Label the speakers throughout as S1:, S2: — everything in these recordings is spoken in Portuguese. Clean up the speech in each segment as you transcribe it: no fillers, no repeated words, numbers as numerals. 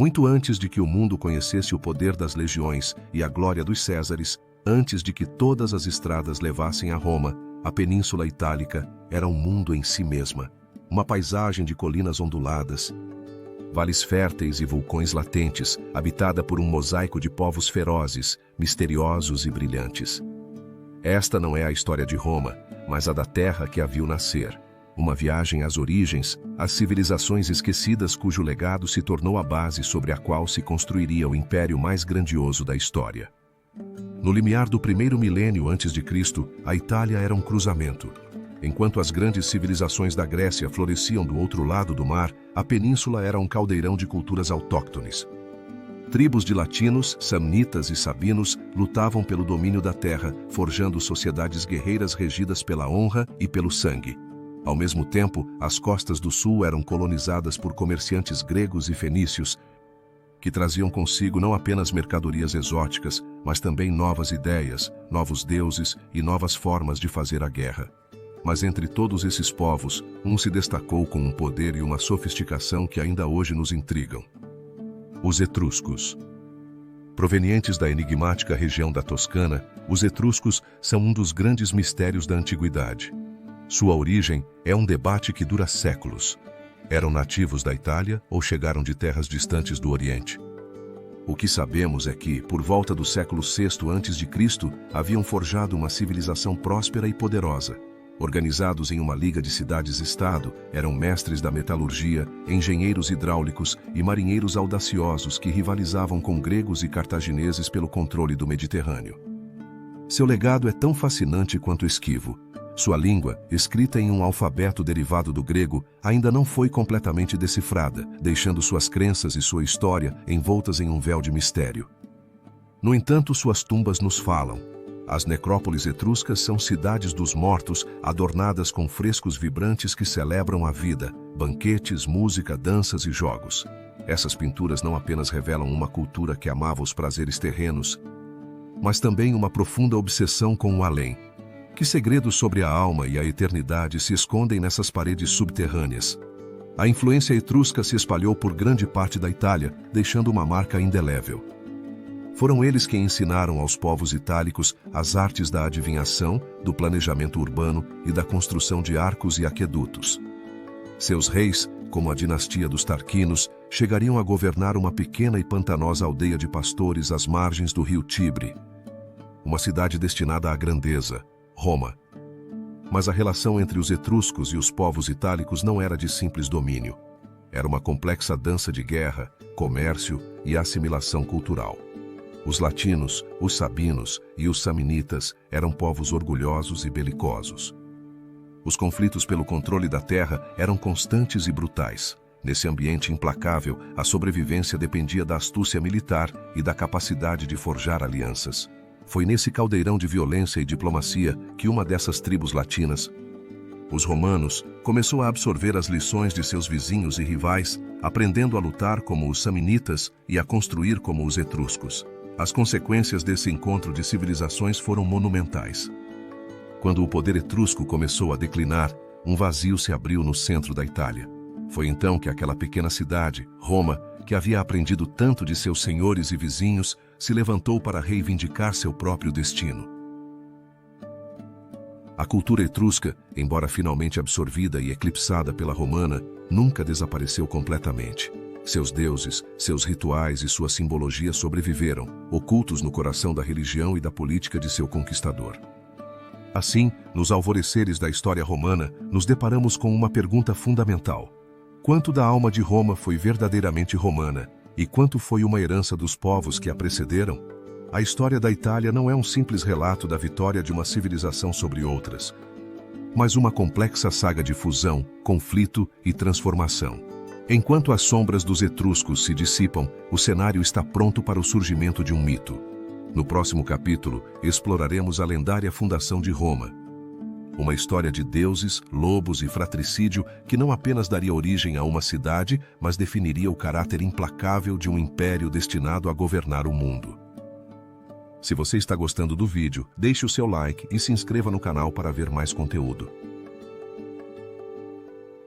S1: Muito antes de que o mundo conhecesse o poder das legiões e a glória dos Césares, antes de que todas as estradas levassem a Roma, a Península Itálica era um mundo em si mesma. Uma paisagem de colinas onduladas, vales férteis e vulcões latentes, habitada por um mosaico de povos ferozes, misteriosos e brilhantes. Esta não é a história de Roma, mas a da terra que a viu nascer. Uma viagem às origens, às civilizações esquecidas cujo legado se tornou a base sobre a qual se construiria o império mais grandioso da história. No limiar do primeiro milênio antes de Cristo, a Itália era um cruzamento. Enquanto as grandes civilizações da Grécia floresciam do outro lado do mar, a península era um caldeirão de culturas autóctones. Tribos de latinos, samnitas e sabinos lutavam pelo domínio da terra, forjando sociedades guerreiras regidas pela honra e pelo sangue. Ao mesmo tempo, as costas do sul eram colonizadas por comerciantes gregos e fenícios, que traziam consigo não apenas mercadorias exóticas, mas também novas ideias, novos deuses e novas formas de fazer a guerra. Mas entre todos esses povos, um se destacou com um poder e uma sofisticação que ainda hoje nos intrigam. Os etruscos. Provenientes da enigmática região da Toscana, os etruscos são um dos grandes mistérios da antiguidade. Sua origem é um debate que dura séculos. Eram nativos da Itália ou chegaram de terras distantes do Oriente? O que sabemos é que, por volta do século VI a.C., haviam forjado uma civilização próspera e poderosa. Organizados em uma liga de cidades-estado, eram mestres da metalurgia, engenheiros hidráulicos e marinheiros audaciosos que rivalizavam com gregos e cartagineses pelo controle do Mediterrâneo. Seu legado é tão fascinante quanto esquivo. Sua língua, escrita em um alfabeto derivado do grego, ainda não foi completamente decifrada, deixando suas crenças e sua história envoltas em um véu de mistério. No entanto, suas tumbas nos falam. As necrópolis etruscas são cidades dos mortos, adornadas com frescos vibrantes que celebram a vida, banquetes, música, danças e jogos. Essas pinturas não apenas revelam uma cultura que amava os prazeres terrenos, mas também uma profunda obsessão com o além. Que segredos sobre a alma e a eternidade se escondem nessas paredes subterrâneas? A influência etrusca se espalhou por grande parte da Itália, deixando uma marca indelével. Foram eles quem ensinaram aos povos itálicos as artes da adivinhação, do planejamento urbano e da construção de arcos e aquedutos. Seus reis, como a dinastia dos Tarquinos, chegariam a governar uma pequena e pantanosa aldeia de pastores às margens do rio Tibre. Uma cidade destinada à grandeza, Roma. Mas a relação entre os etruscos e os povos itálicos não era de simples domínio. Era uma complexa dança de guerra, comércio e assimilação cultural. Os latinos, os sabinos e os samnitas eram povos orgulhosos e belicosos. Os conflitos pelo controle da terra eram constantes e brutais. Nesse ambiente implacável, a sobrevivência dependia da astúcia militar e da capacidade de forjar alianças. Foi nesse caldeirão de violência e diplomacia que uma dessas tribos latinas, os romanos, começou a absorver as lições de seus vizinhos e rivais, aprendendo a lutar como os samnitas e a construir como os etruscos. As consequências desse encontro de civilizações foram monumentais. Quando o poder etrusco começou a declinar, um vazio se abriu no centro da Itália. Foi então que aquela pequena cidade, Roma, que havia aprendido tanto de seus senhores e vizinhos, se levantou para reivindicar seu próprio destino. A cultura etrusca, embora finalmente absorvida e eclipsada pela romana, nunca desapareceu completamente. Seus deuses, seus rituais e sua simbologia sobreviveram, ocultos no coração da religião e da política de seu conquistador. Assim, nos alvoreceres da história romana, nos deparamos com uma pergunta fundamental. Quanto da alma de Roma foi verdadeiramente romana, e quanto foi uma herança dos povos que a precederam? A história da Itália não é um simples relato da vitória de uma civilização sobre outras, mas uma complexa saga de fusão, conflito e transformação. Enquanto as sombras dos etruscos se dissipam, o cenário está pronto para o surgimento de um mito. No próximo capítulo, exploraremos a lendária fundação de Roma. Uma história de deuses, lobos e fratricídio que não apenas daria origem a uma cidade, mas definiria o caráter implacável de um império destinado a governar o mundo. Se você está gostando do vídeo, deixe o seu like e se inscreva no canal para ver mais conteúdo.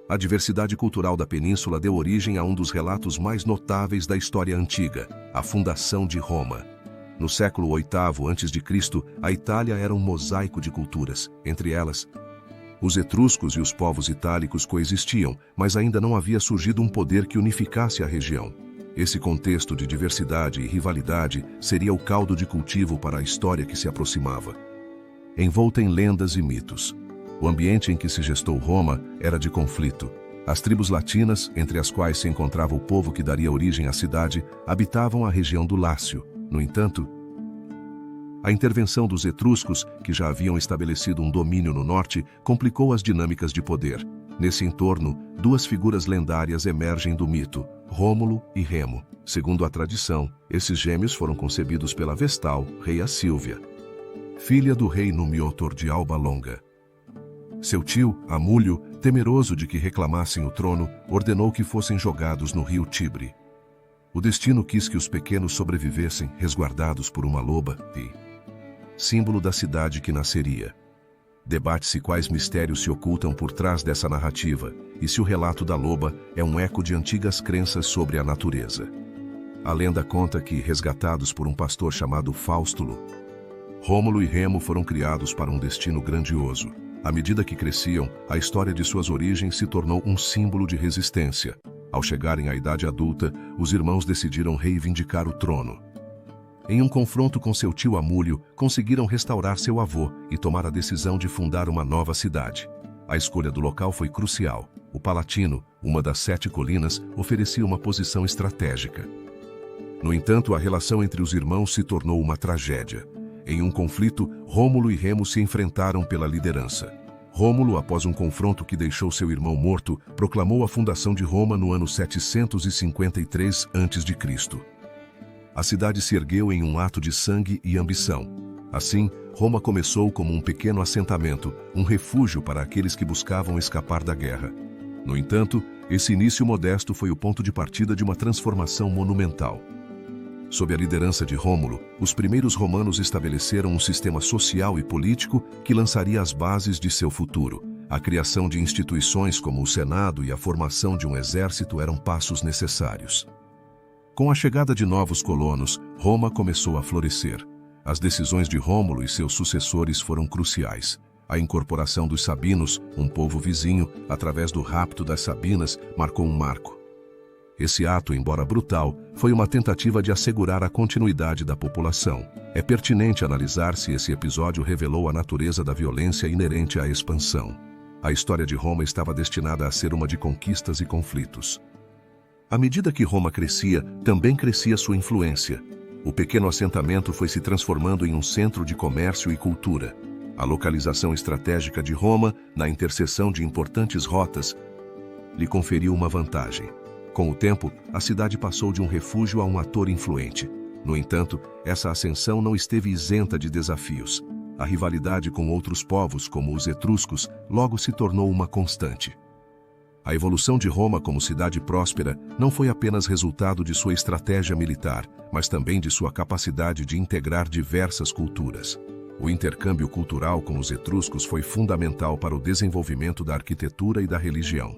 S1: A diversidade cultural da península deu origem a um dos relatos mais notáveis da história antiga, a fundação de Roma. No século VIII a.C., a Itália era um mosaico de culturas. Entre elas, os etruscos e os povos itálicos coexistiam, mas ainda não havia surgido um poder que unificasse a região. Esse contexto de diversidade e rivalidade seria o caldo de cultivo para a história que se aproximava. Envolta em lendas e mitos, o ambiente em que se gestou Roma era de conflito. As tribos latinas, entre as quais se encontrava o povo que daria origem à cidade, habitavam a região do Lácio. No entanto, a intervenção dos etruscos, que já haviam estabelecido um domínio no norte, complicou as dinâmicas de poder. Nesse entorno, duas figuras lendárias emergem do mito, Rômulo e Remo. Segundo a tradição, esses gêmeos foram concebidos pela Vestal, reia Sílvia, filha do rei Numiotor de Alba Longa. Seu tio, Amúlio, temeroso de que reclamassem o trono, ordenou que fossem jogados no rio Tibre. O destino quis que os pequenos sobrevivessem, resguardados por uma loba, símbolo da cidade que nasceria. Debate-se quais mistérios se ocultam por trás dessa narrativa, e se o relato da loba é um eco de antigas crenças sobre a natureza. A lenda conta que, resgatados por um pastor chamado Faustulo, Rômulo e Remo foram criados para um destino grandioso. À medida que cresciam, a história de suas origens se tornou um símbolo de resistência. Ao chegarem à idade adulta, os irmãos decidiram reivindicar o trono. Em um confronto com seu tio Amúlio, conseguiram restaurar seu avô e tomar a decisão de fundar uma nova cidade. A escolha do local foi crucial. O Palatino, uma das 7 colinas, oferecia uma posição estratégica. No entanto, a relação entre os irmãos se tornou uma tragédia. Em um conflito, Rômulo e Remo se enfrentaram pela liderança. Rômulo, após um confronto que deixou seu irmão morto, proclamou a fundação de Roma no ano 753 a.C. A cidade se ergueu em um ato de sangue e ambição. Assim, Roma começou como um pequeno assentamento, um refúgio para aqueles que buscavam escapar da guerra. No entanto, esse início modesto foi o ponto de partida de uma transformação monumental. Sob a liderança de Rômulo, os primeiros romanos estabeleceram um sistema social e político que lançaria as bases de seu futuro. A criação de instituições como o Senado e a formação de um exército eram passos necessários. Com a chegada de novos colonos, Roma começou a florescer. As decisões de Rômulo e seus sucessores foram cruciais. A incorporação dos Sabinos, um povo vizinho, através do rapto das Sabinas, marcou um marco. Esse ato, embora brutal, foi uma tentativa de assegurar a continuidade da população. É pertinente analisar se esse episódio revelou a natureza da violência inerente à expansão. A história de Roma estava destinada a ser uma de conquistas e conflitos. À medida que Roma crescia, também crescia sua influência. O pequeno assentamento foi se transformando em um centro de comércio e cultura. A localização estratégica de Roma, na interseção de importantes rotas, lhe conferiu uma vantagem. Com o tempo, a cidade passou de um refúgio a um ator influente. No entanto, essa ascensão não esteve isenta de desafios. A rivalidade com outros povos, como os etruscos, logo se tornou uma constante. A evolução de Roma como cidade próspera não foi apenas resultado de sua estratégia militar, mas também de sua capacidade de integrar diversas culturas. O intercâmbio cultural com os etruscos foi fundamental para o desenvolvimento da arquitetura e da religião.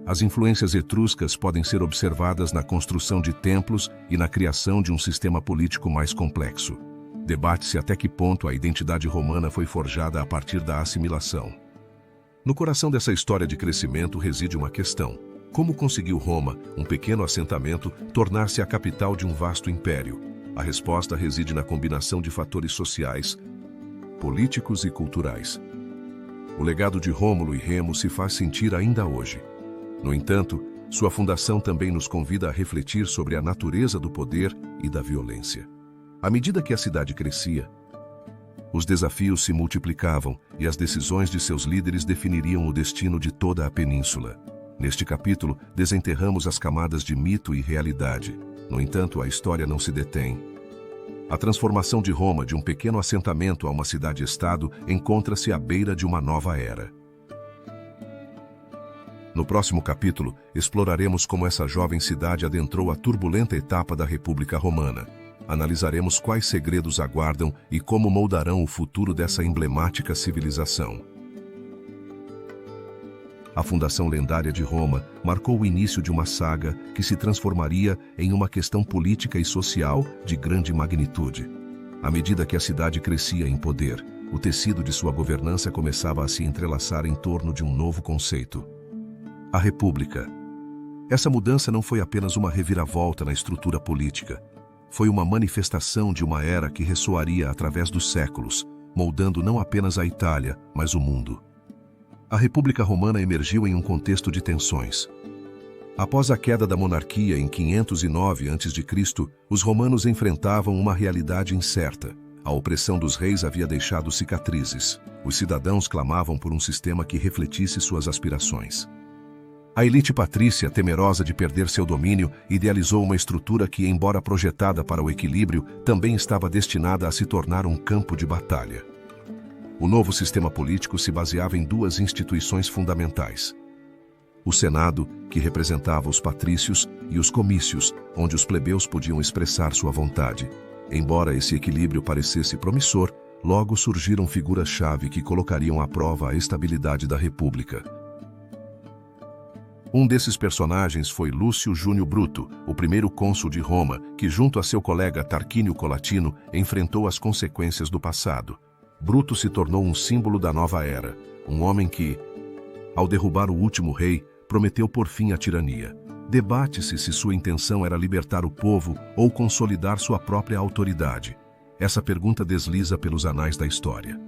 S1: As influências etruscas podem ser observadas na construção de templos e na criação de um sistema político mais complexo. Debate-se até que ponto a identidade romana foi forjada a partir da assimilação. No coração dessa história de crescimento reside uma questão: como conseguiu Roma, um pequeno assentamento, tornar-se a capital de um vasto império? A resposta reside na combinação de fatores sociais, políticos e culturais. O legado de Rômulo e Remo se faz sentir ainda hoje. No entanto, sua fundação também nos convida a refletir sobre a natureza do poder e da violência. À medida que a cidade crescia, os desafios se multiplicavam e as decisões de seus líderes definiriam o destino de toda a península. Neste capítulo, desenterramos as camadas de mito e realidade. No entanto, a história não se detém. A transformação de Roma de um pequeno assentamento a uma cidade-estado encontra-se à beira de uma nova era. No próximo capítulo, exploraremos como essa jovem cidade adentrou a turbulenta etapa da República Romana. Analisaremos quais segredos aguardam e como moldarão o futuro dessa emblemática civilização. A fundação lendária de Roma marcou o início de uma saga que se transformaria em uma questão política e social de grande magnitude. À medida que a cidade crescia em poder, o tecido de sua governança começava a se entrelaçar em torno de um novo conceito: a República. Essa mudança não foi apenas uma reviravolta na estrutura política. Foi uma manifestação de uma era que ressoaria através dos séculos, moldando não apenas a Itália, mas o mundo. A República Romana emergiu em um contexto de tensões. Após a queda da monarquia em 509 a.C., os romanos enfrentavam uma realidade incerta. A opressão dos reis havia deixado cicatrizes. Os cidadãos clamavam por um sistema que refletisse suas aspirações. A elite patrícia, temerosa de perder seu domínio, idealizou uma estrutura que, embora projetada para o equilíbrio, também estava destinada a se tornar um campo de batalha. O novo sistema político se baseava em duas instituições fundamentais: o Senado, que representava os patrícios, e os comícios, onde os plebeus podiam expressar sua vontade. Embora esse equilíbrio parecesse promissor, logo surgiram figuras-chave que colocariam à prova a estabilidade da República. Um desses personagens foi Lúcio Júnior Bruto, o primeiro cônsul de Roma, que junto a seu colega Tarquínio Colatino enfrentou as consequências do passado. Bruto se tornou um símbolo da nova era, um homem que, ao derrubar o último rei, prometeu pôr fim à tirania. Debate-se se sua intenção era libertar o povo ou consolidar sua própria autoridade. Essa pergunta desliza pelos anais da história.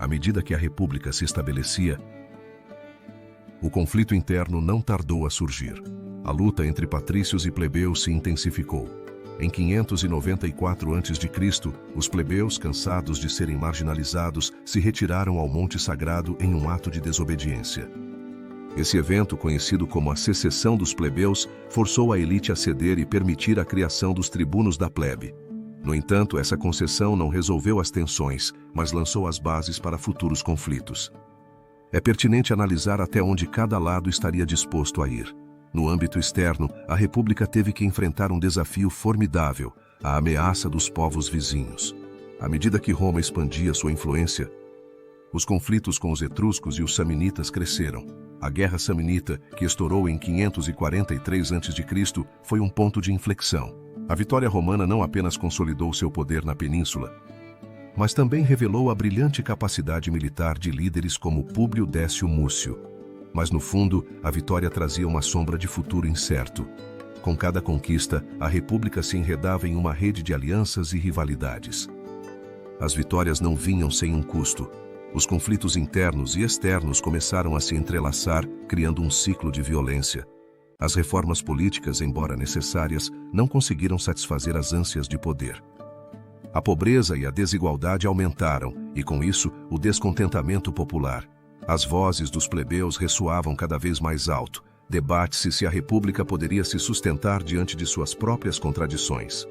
S1: À medida que a República se estabelecia, o conflito interno não tardou a surgir. A luta entre patrícios e plebeus se intensificou. Em 594 a.C., os plebeus, cansados de serem marginalizados, se retiraram ao Monte Sagrado em um ato de desobediência. Esse evento, conhecido como a secessão dos plebeus, forçou a elite a ceder e permitir a criação dos tribunos da plebe. No entanto, essa concessão não resolveu as tensões, mas lançou as bases para futuros conflitos. É pertinente analisar até onde cada lado estaria disposto a ir. No âmbito externo, a República teve que enfrentar um desafio formidável: a ameaça dos povos vizinhos. À medida que Roma expandia sua influência, os conflitos com os etruscos e os samnitas cresceram. A Guerra Samnita, que estourou em 543 a.C., foi um ponto de inflexão. A vitória romana não apenas consolidou seu poder na península, mas também revelou a brilhante capacidade militar de líderes como Públio Décio Múcio. Mas no fundo, a vitória trazia uma sombra de futuro incerto. Com cada conquista, a República se enredava em uma rede de alianças e rivalidades. As vitórias não vinham sem um custo. Os conflitos internos e externos começaram a se entrelaçar, criando um ciclo de violência. As reformas políticas, embora necessárias, não conseguiram satisfazer as ânsias de poder. A pobreza e a desigualdade aumentaram, e com isso, o descontentamento popular. As vozes dos plebeus ressoavam cada vez mais alto. Debate-se se a República poderia se sustentar diante de suas próprias contradições.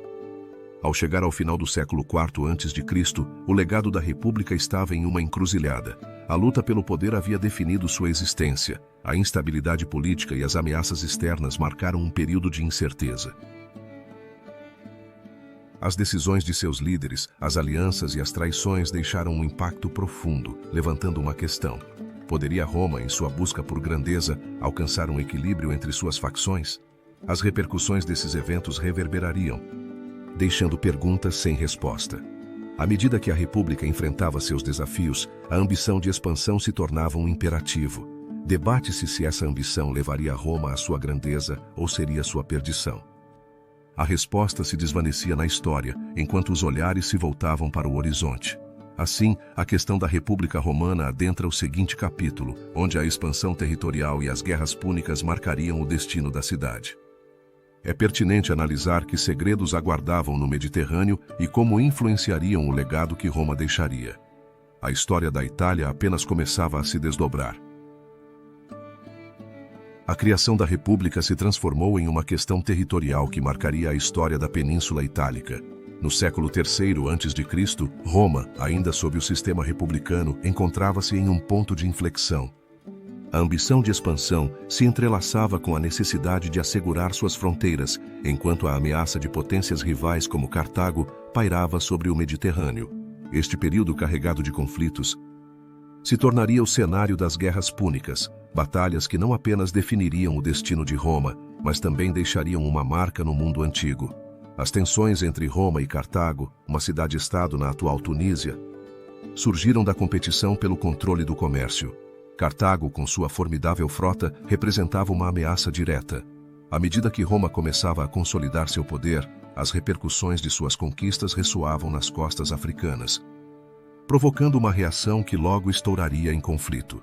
S1: Ao chegar ao final do século IV a.C., o legado da República estava em uma encruzilhada. A luta pelo poder havia definido sua existência. A instabilidade política e as ameaças externas marcaram um período de incerteza. As decisões de seus líderes, as alianças e as traições deixaram um impacto profundo, levantando uma questão: poderia Roma, em sua busca por grandeza, alcançar um equilíbrio entre suas facções? As repercussões desses eventos reverberariam, deixando perguntas sem resposta. À medida que a República enfrentava seus desafios, a ambição de expansão se tornava um imperativo. Debate-se se essa ambição levaria Roma à sua grandeza ou seria sua perdição. A resposta se desvanecia na história, enquanto os olhares se voltavam para o horizonte. Assim, a questão da República Romana adentra o seguinte capítulo, onde a expansão territorial e as guerras púnicas marcariam o destino da cidade. É pertinente analisar que segredos aguardavam no Mediterrâneo e como influenciariam o legado que Roma deixaria. A história da Itália apenas começava a se desdobrar. A criação da República se transformou em uma questão territorial que marcaria a história da Península Itálica. No século III a.C., Roma, ainda sob o sistema republicano, encontrava-se em um ponto de inflexão. A ambição de expansão se entrelaçava com a necessidade de assegurar suas fronteiras, enquanto a ameaça de potências rivais como Cartago pairava sobre o Mediterrâneo. Este período carregado de conflitos se tornaria o cenário das guerras púnicas, batalhas que não apenas definiriam o destino de Roma, mas também deixariam uma marca no mundo antigo. As tensões entre Roma e Cartago, uma cidade-estado na atual Tunísia, surgiram da competição pelo controle do comércio. Cartago, com sua formidável frota, representava uma ameaça direta. À medida que Roma começava a consolidar seu poder, as repercussões de suas conquistas ressoavam nas costas africanas, provocando uma reação que logo estouraria em conflito.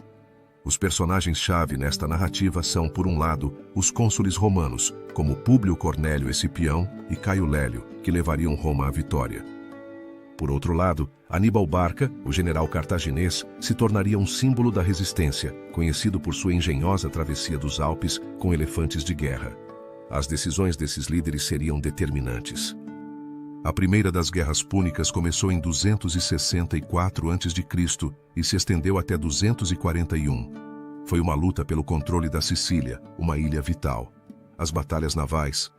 S1: Os personagens-chave nesta narrativa são, por um lado, os cônsules romanos, como Públio Cornélio Escipião e Caio Lélio, que levariam Roma à vitória. Por outro lado, Aníbal Barca, o general cartaginês, se tornaria um símbolo da resistência, conhecido por sua engenhosa travessia dos Alpes com elefantes de guerra. As decisões desses líderes seriam determinantes. A primeira das guerras púnicas começou em 264 a.C. e se estendeu até 241. Foi uma luta pelo controle da Sicília, uma ilha vital. As batalhas navais,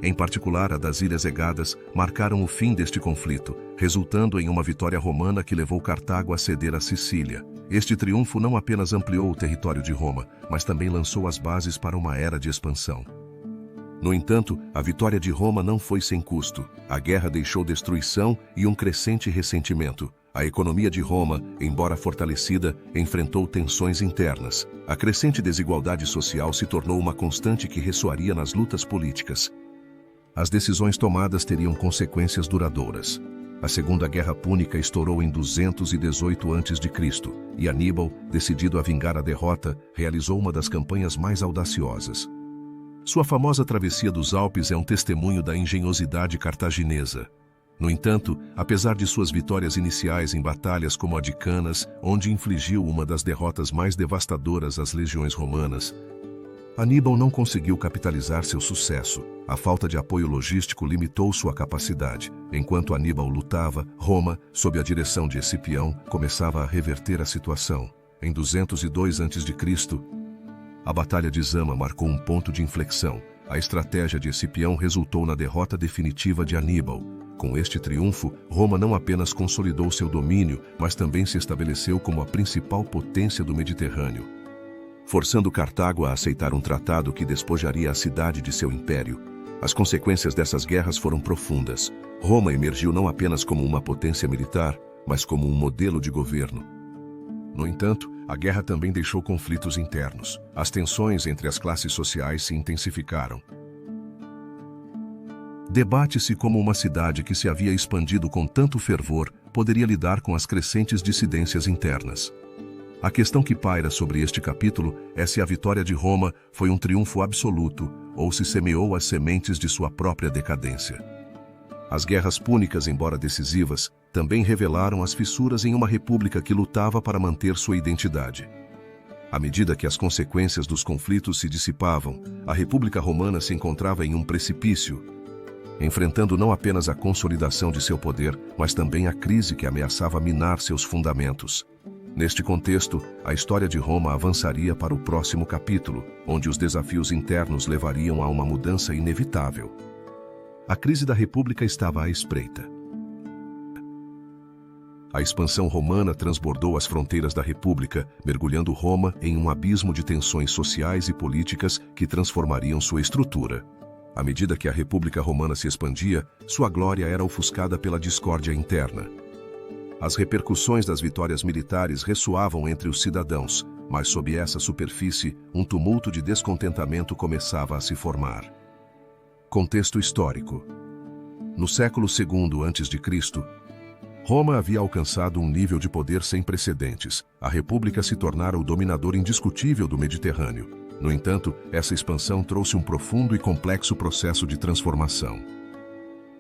S1: em particular a das Ilhas Egadas, marcaram o fim deste conflito, resultando em uma vitória romana que levou Cartago a ceder a Sicília. Este triunfo não apenas ampliou o território de Roma, mas também lançou as bases para uma era de expansão. No entanto, a vitória de Roma não foi sem custo. A guerra deixou destruição e um crescente ressentimento. A economia de Roma, embora fortalecida, enfrentou tensões internas. A crescente desigualdade social se tornou uma constante que ressoaria nas lutas políticas. As decisões tomadas teriam consequências duradouras. A Segunda Guerra Púnica estourou em 218 a.C. e Aníbal, decidido a vingar a derrota, realizou uma das campanhas mais audaciosas. Sua famosa travessia dos Alpes é um testemunho da engenhosidade cartaginesa. No entanto, apesar de suas vitórias iniciais em batalhas como a de Canas, onde infligiu uma das derrotas mais devastadoras às legiões romanas, Aníbal não conseguiu capitalizar seu sucesso. A falta de apoio logístico limitou sua capacidade. Enquanto Aníbal lutava, Roma, sob a direção de Escipião, começava a reverter a situação. Em 202 a.C., a Batalha de Zama marcou um ponto de inflexão. A estratégia de Escipião resultou na derrota definitiva de Aníbal. Com este triunfo, Roma não apenas consolidou seu domínio, mas também se estabeleceu como a principal potência do Mediterrâneo, forçando Cartago a aceitar um tratado que despojaria a cidade de seu império. As consequências dessas guerras foram profundas. Roma emergiu não apenas como uma potência militar, mas como um modelo de governo. No entanto, a guerra também deixou conflitos internos. As tensões entre as classes sociais se intensificaram. Debate-se como uma cidade que se havia expandido com tanto fervor poderia lidar com as crescentes dissidências internas. A questão que paira sobre este capítulo é se a vitória de Roma foi um triunfo absoluto ou se semeou as sementes de sua própria decadência. As guerras púnicas, embora decisivas, também revelaram as fissuras em uma república que lutava para manter sua identidade. À medida que as consequências dos conflitos se dissipavam, a República Romana se encontrava em um precipício, enfrentando não apenas a consolidação de seu poder, mas também a crise que ameaçava minar seus fundamentos. Neste contexto, a história de Roma avançaria para o próximo capítulo, onde os desafios internos levariam a uma mudança inevitável. A crise da República estava à espreita. A expansão romana transbordou as fronteiras da República, mergulhando Roma em um abismo de tensões sociais e políticas que transformariam sua estrutura. À medida que a República Romana se expandia, sua glória era ofuscada pela discórdia interna. As repercussões das vitórias militares ressoavam entre os cidadãos, mas sob essa superfície, um tumulto de descontentamento começava a se formar. Contexto histórico. No século II a.C., Roma havia alcançado um nível de poder sem precedentes. A República se tornara o dominador indiscutível do Mediterrâneo. No entanto, essa expansão trouxe um profundo e complexo processo de transformação.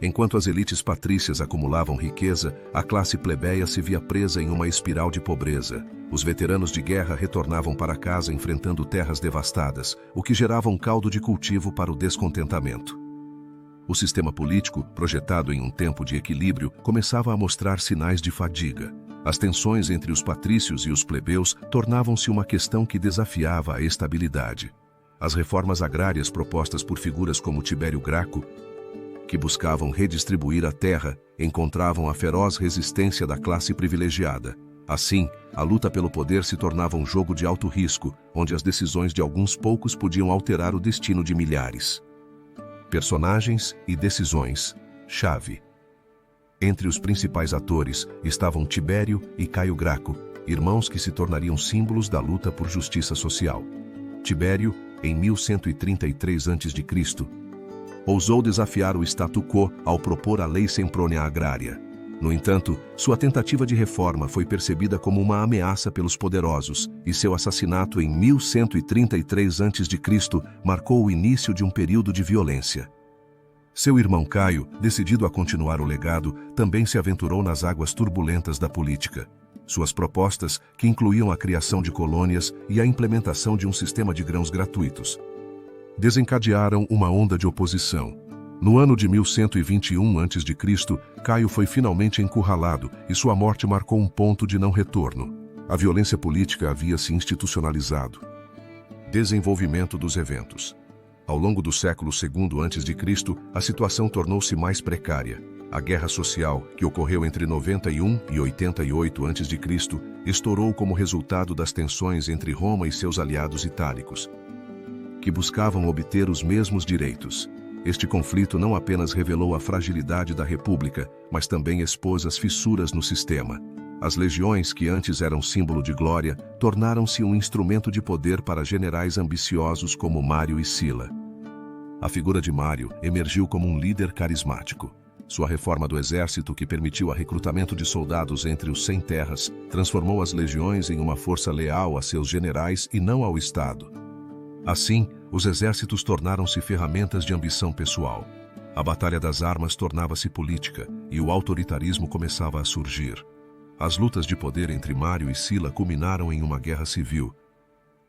S1: Enquanto as elites patrícias acumulavam riqueza, a classe plebeia se via presa em uma espiral de pobreza. Os veteranos de guerra retornavam para casa enfrentando terras devastadas, o que gerava um caldo de cultivo para o descontentamento. O sistema político, projetado em um tempo de equilíbrio, começava a mostrar sinais de fadiga. As tensões entre os patrícios e os plebeus tornavam-se uma questão que desafiava a estabilidade. As reformas agrárias propostas por figuras como Tibério Graco, que buscavam redistribuir a terra, encontravam a feroz resistência da classe privilegiada. Assim, a luta pelo poder se tornava um jogo de alto risco, onde as decisões de alguns poucos podiam alterar o destino de milhares. Personagens e decisões. Chave. Entre os principais atores estavam Tibério e Caio Graco, irmãos que se tornariam símbolos da luta por justiça social. Tibério, em 1133 a.C., ousou desafiar o status quo ao propor a Lei Semprônia Agrária. No entanto, sua tentativa de reforma foi percebida como uma ameaça pelos poderosos, e seu assassinato em 1133 a.C. marcou o início de um período de violência. Seu irmão Caio, decidido a continuar o legado, também se aventurou nas águas turbulentas da política. Suas propostas, que incluíam a criação de colônias e a implementação de um sistema de grãos gratuitos, desencadearam uma onda de oposição. No ano de 1121 a.C., Caio foi finalmente encurralado e sua morte marcou um ponto de não retorno. A violência política havia se institucionalizado. Desenvolvimento dos eventos. Ao longo do século II a.C., a situação tornou-se mais precária. A guerra social, que ocorreu entre 91 e 88 a.C., estourou como resultado das tensões entre Roma e seus aliados itálicos, que buscavam obter os mesmos direitos. Este conflito não apenas revelou a fragilidade da República, mas também expôs as fissuras no sistema. As legiões, que antes eram símbolo de glória, tornaram-se um instrumento de poder para generais ambiciosos como Mário e Sila. A figura de Mário emergiu como um líder carismático. Sua reforma do exército, que permitiu o recrutamento de soldados entre os sem-terras, transformou as legiões em uma força leal a seus generais e não ao Estado. Assim, os exércitos tornaram-se ferramentas de ambição pessoal. A batalha das armas tornava-se política e o autoritarismo começava a surgir. As lutas de poder entre Mário e Sila culminaram em uma guerra civil,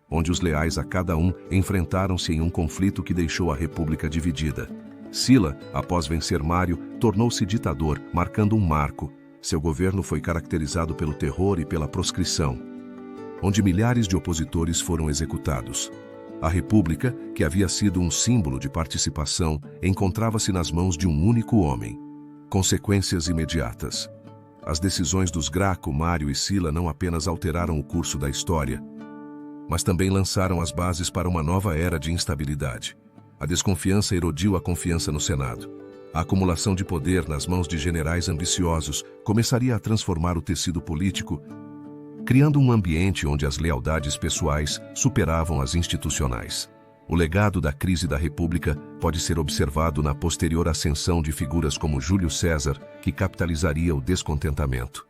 S1: onde os leais a cada um enfrentaram-se em um conflito que deixou a República dividida. Sila, após vencer Mário, tornou-se ditador, marcando um marco. Seu governo foi caracterizado pelo terror e pela proscrição, onde milhares de opositores foram executados. A República, que havia sido um símbolo de participação, encontrava-se nas mãos de um único homem. Consequências imediatas. As decisões dos Graco, Mário e Sila não apenas alteraram o curso da história, mas também lançaram as bases para uma nova era de instabilidade. A desconfiança erodiu a confiança no Senado. A acumulação de poder nas mãos de generais ambiciosos começaria a transformar o tecido político, criando um ambiente onde as lealdades pessoais superavam as institucionais. O legado da crise da República pode ser observado na posterior ascensão de figuras como Júlio César, que capitalizaria o descontentamento.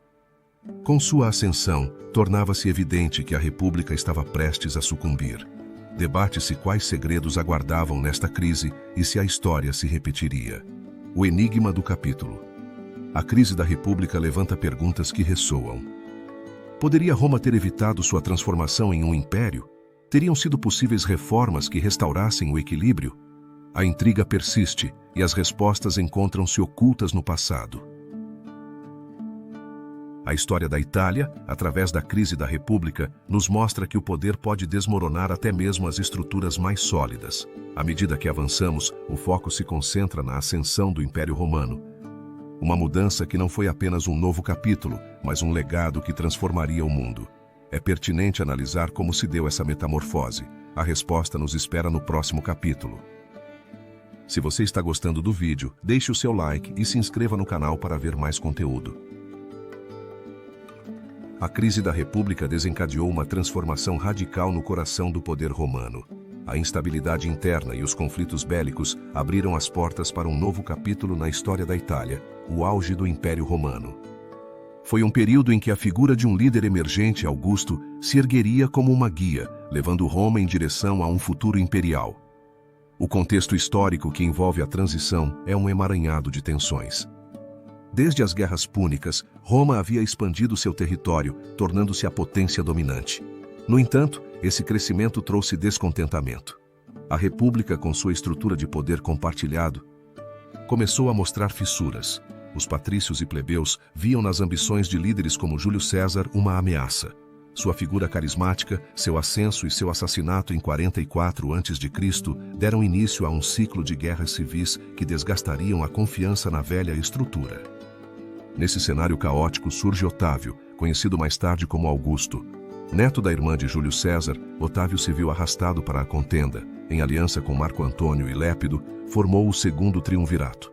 S1: Com sua ascensão, tornava-se evidente que a República estava prestes a sucumbir. Debate-se quais segredos aguardavam nesta crise e se a história se repetiria. O enigma do capítulo. A crise da República levanta perguntas que ressoam. Poderia Roma ter evitado sua transformação em um império? Teriam sido possíveis reformas que restaurassem o equilíbrio? A intriga persiste e as respostas encontram-se ocultas no passado. A história da Itália, através da crise da República, nos mostra que o poder pode desmoronar até mesmo as estruturas mais sólidas. À medida que avançamos, o foco se concentra na ascensão do Império Romano. Uma mudança que não foi apenas um novo capítulo, mas um legado que transformaria o mundo. É pertinente analisar como se deu essa metamorfose. A resposta nos espera no próximo capítulo. Se você está gostando do vídeo, deixe o seu like e se inscreva no canal para ver mais conteúdo. A crise da República desencadeou uma transformação radical no coração do poder romano. A instabilidade interna e os conflitos bélicos abriram as portas para um novo capítulo na história da Itália, o auge do Império Romano. Foi um período em que a figura de um líder emergente, Augusto, se ergueria como uma guia, levando Roma em direção a um futuro imperial. O contexto histórico que envolve a transição é um emaranhado de tensões. Desde as guerras púnicas, Roma havia expandido seu território, tornando-se a potência dominante. No entanto, esse crescimento trouxe descontentamento. A República, com sua estrutura de poder compartilhado, começou a mostrar fissuras. Os patrícios e plebeus viam nas ambições de líderes como Júlio César uma ameaça. Sua figura carismática, seu ascenso e seu assassinato em 44 a.C. deram início a um ciclo de guerras civis que desgastariam a confiança na velha estrutura. Nesse cenário caótico surge Otávio, conhecido mais tarde como Augusto. Neto da irmã de Júlio César, Otávio se viu arrastado para a contenda. Em aliança com Marco Antônio e Lépido, formou o segundo triunvirato.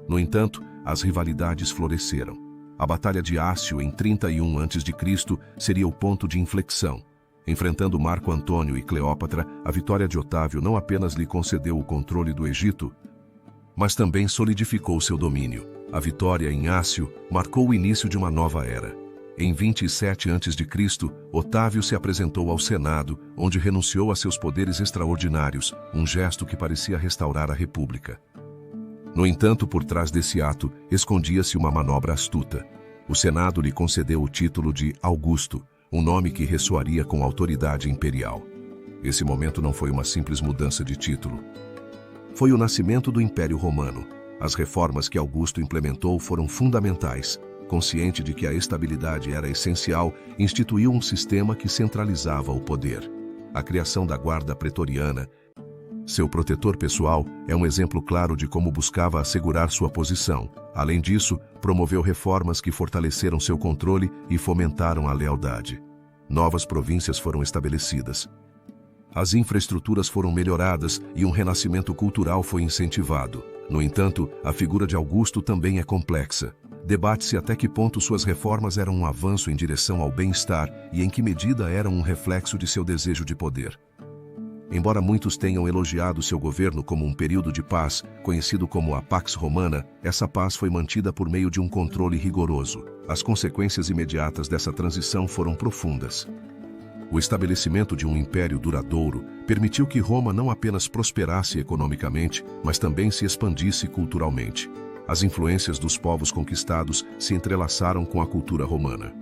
S1: No entanto, as rivalidades floresceram. A Batalha de Ácio, em 31 a.C., seria o ponto de inflexão. Enfrentando Marco Antônio e Cleópatra, a vitória de Otávio não apenas lhe concedeu o controle do Egito, mas também solidificou seu domínio. A vitória em Ácio marcou o início de uma nova era. Em 27 a.C., Otávio se apresentou ao Senado, onde renunciou a seus poderes extraordinários, um gesto que parecia restaurar a República. No entanto, por trás desse ato, escondia-se uma manobra astuta. O Senado lhe concedeu o título de Augusto, um nome que ressoaria com a autoridade imperial. Esse momento não foi uma simples mudança de título. Foi o nascimento do Império Romano. As reformas que Augusto implementou foram fundamentais. Consciente de que a estabilidade era essencial, instituiu um sistema que centralizava o poder. A criação da Guarda Pretoriana, seu protetor pessoal, é um exemplo claro de como buscava assegurar sua posição. Além disso, promoveu reformas que fortaleceram seu controle e fomentaram a lealdade. Novas províncias foram estabelecidas. As infraestruturas foram melhoradas e um renascimento cultural foi incentivado. No entanto, a figura de Augusto também é complexa. Debate-se até que ponto suas reformas eram um avanço em direção ao bem-estar e em que medida eram um reflexo de seu desejo de poder. Embora muitos tenham elogiado seu governo como um período de paz, conhecido como a Pax Romana, essa paz foi mantida por meio de um controle rigoroso. As consequências imediatas dessa transição foram profundas. O estabelecimento de um império duradouro permitiu que Roma não apenas prosperasse economicamente, mas também se expandisse culturalmente. As influências dos povos conquistados se entrelaçaram com a cultura romana.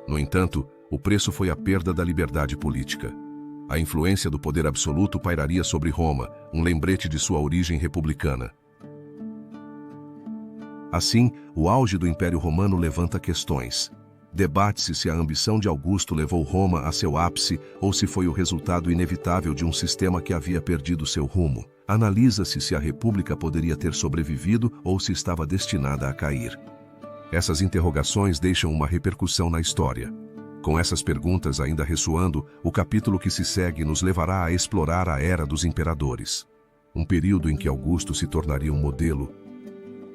S1: No entanto, o preço foi a perda da liberdade política. A influência do poder absoluto pairaria sobre Roma, um lembrete de sua origem republicana. Assim, o auge do Império Romano levanta questões. Debate-se se a ambição de Augusto levou Roma a seu ápice ou se foi o resultado inevitável de um sistema que havia perdido seu rumo. Analisa-se se a República poderia ter sobrevivido ou se estava destinada a cair. Essas interrogações deixam uma repercussão na história. Com essas perguntas ainda ressoando, o capítulo que se segue nos levará a explorar a Era dos Imperadores. Um período em que Augusto se tornaria um modelo,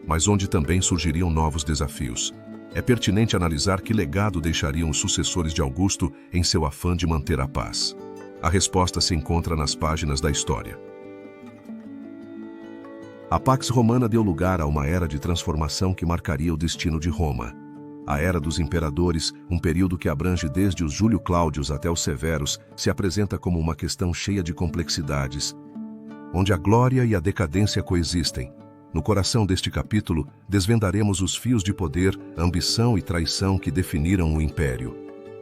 S1: mas onde também surgiriam novos desafios. É pertinente analisar que legado deixariam os sucessores de Augusto em seu afã de manter a paz. A resposta se encontra nas páginas da história. A Pax Romana deu lugar a uma era de transformação que marcaria o destino de Roma. A Era dos Imperadores, um período que abrange desde os Júlio Cláudios até os Severos, se apresenta como uma questão cheia de complexidades, onde a glória e a decadência coexistem. No coração deste capítulo, desvendaremos os fios de poder, ambição e traição que definiram o Império.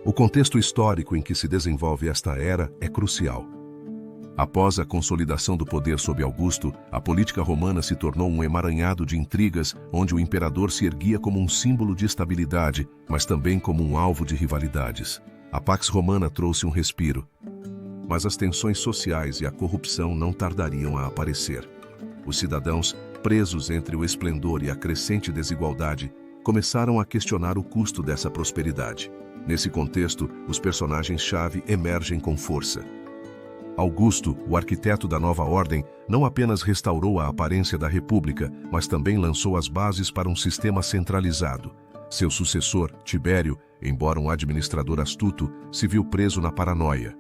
S1: O contexto histórico em que se desenvolve esta era é crucial. Após a consolidação do poder sob Augusto, a política romana se tornou um emaranhado de intrigas, onde o imperador se erguia como um símbolo de estabilidade, mas também como um alvo de rivalidades. A Pax Romana trouxe um respiro, mas as tensões sociais e a corrupção não tardariam a aparecer. Os cidadãos, presos entre o esplendor e a crescente desigualdade, começaram a questionar o custo dessa prosperidade. Nesse contexto, os personagens-chave emergem com força. Augusto, o arquiteto da nova ordem, não apenas restaurou a aparência da República, mas também lançou as bases para um sistema centralizado. Seu sucessor, Tibério, embora um administrador astuto, se viu preso na paranoia,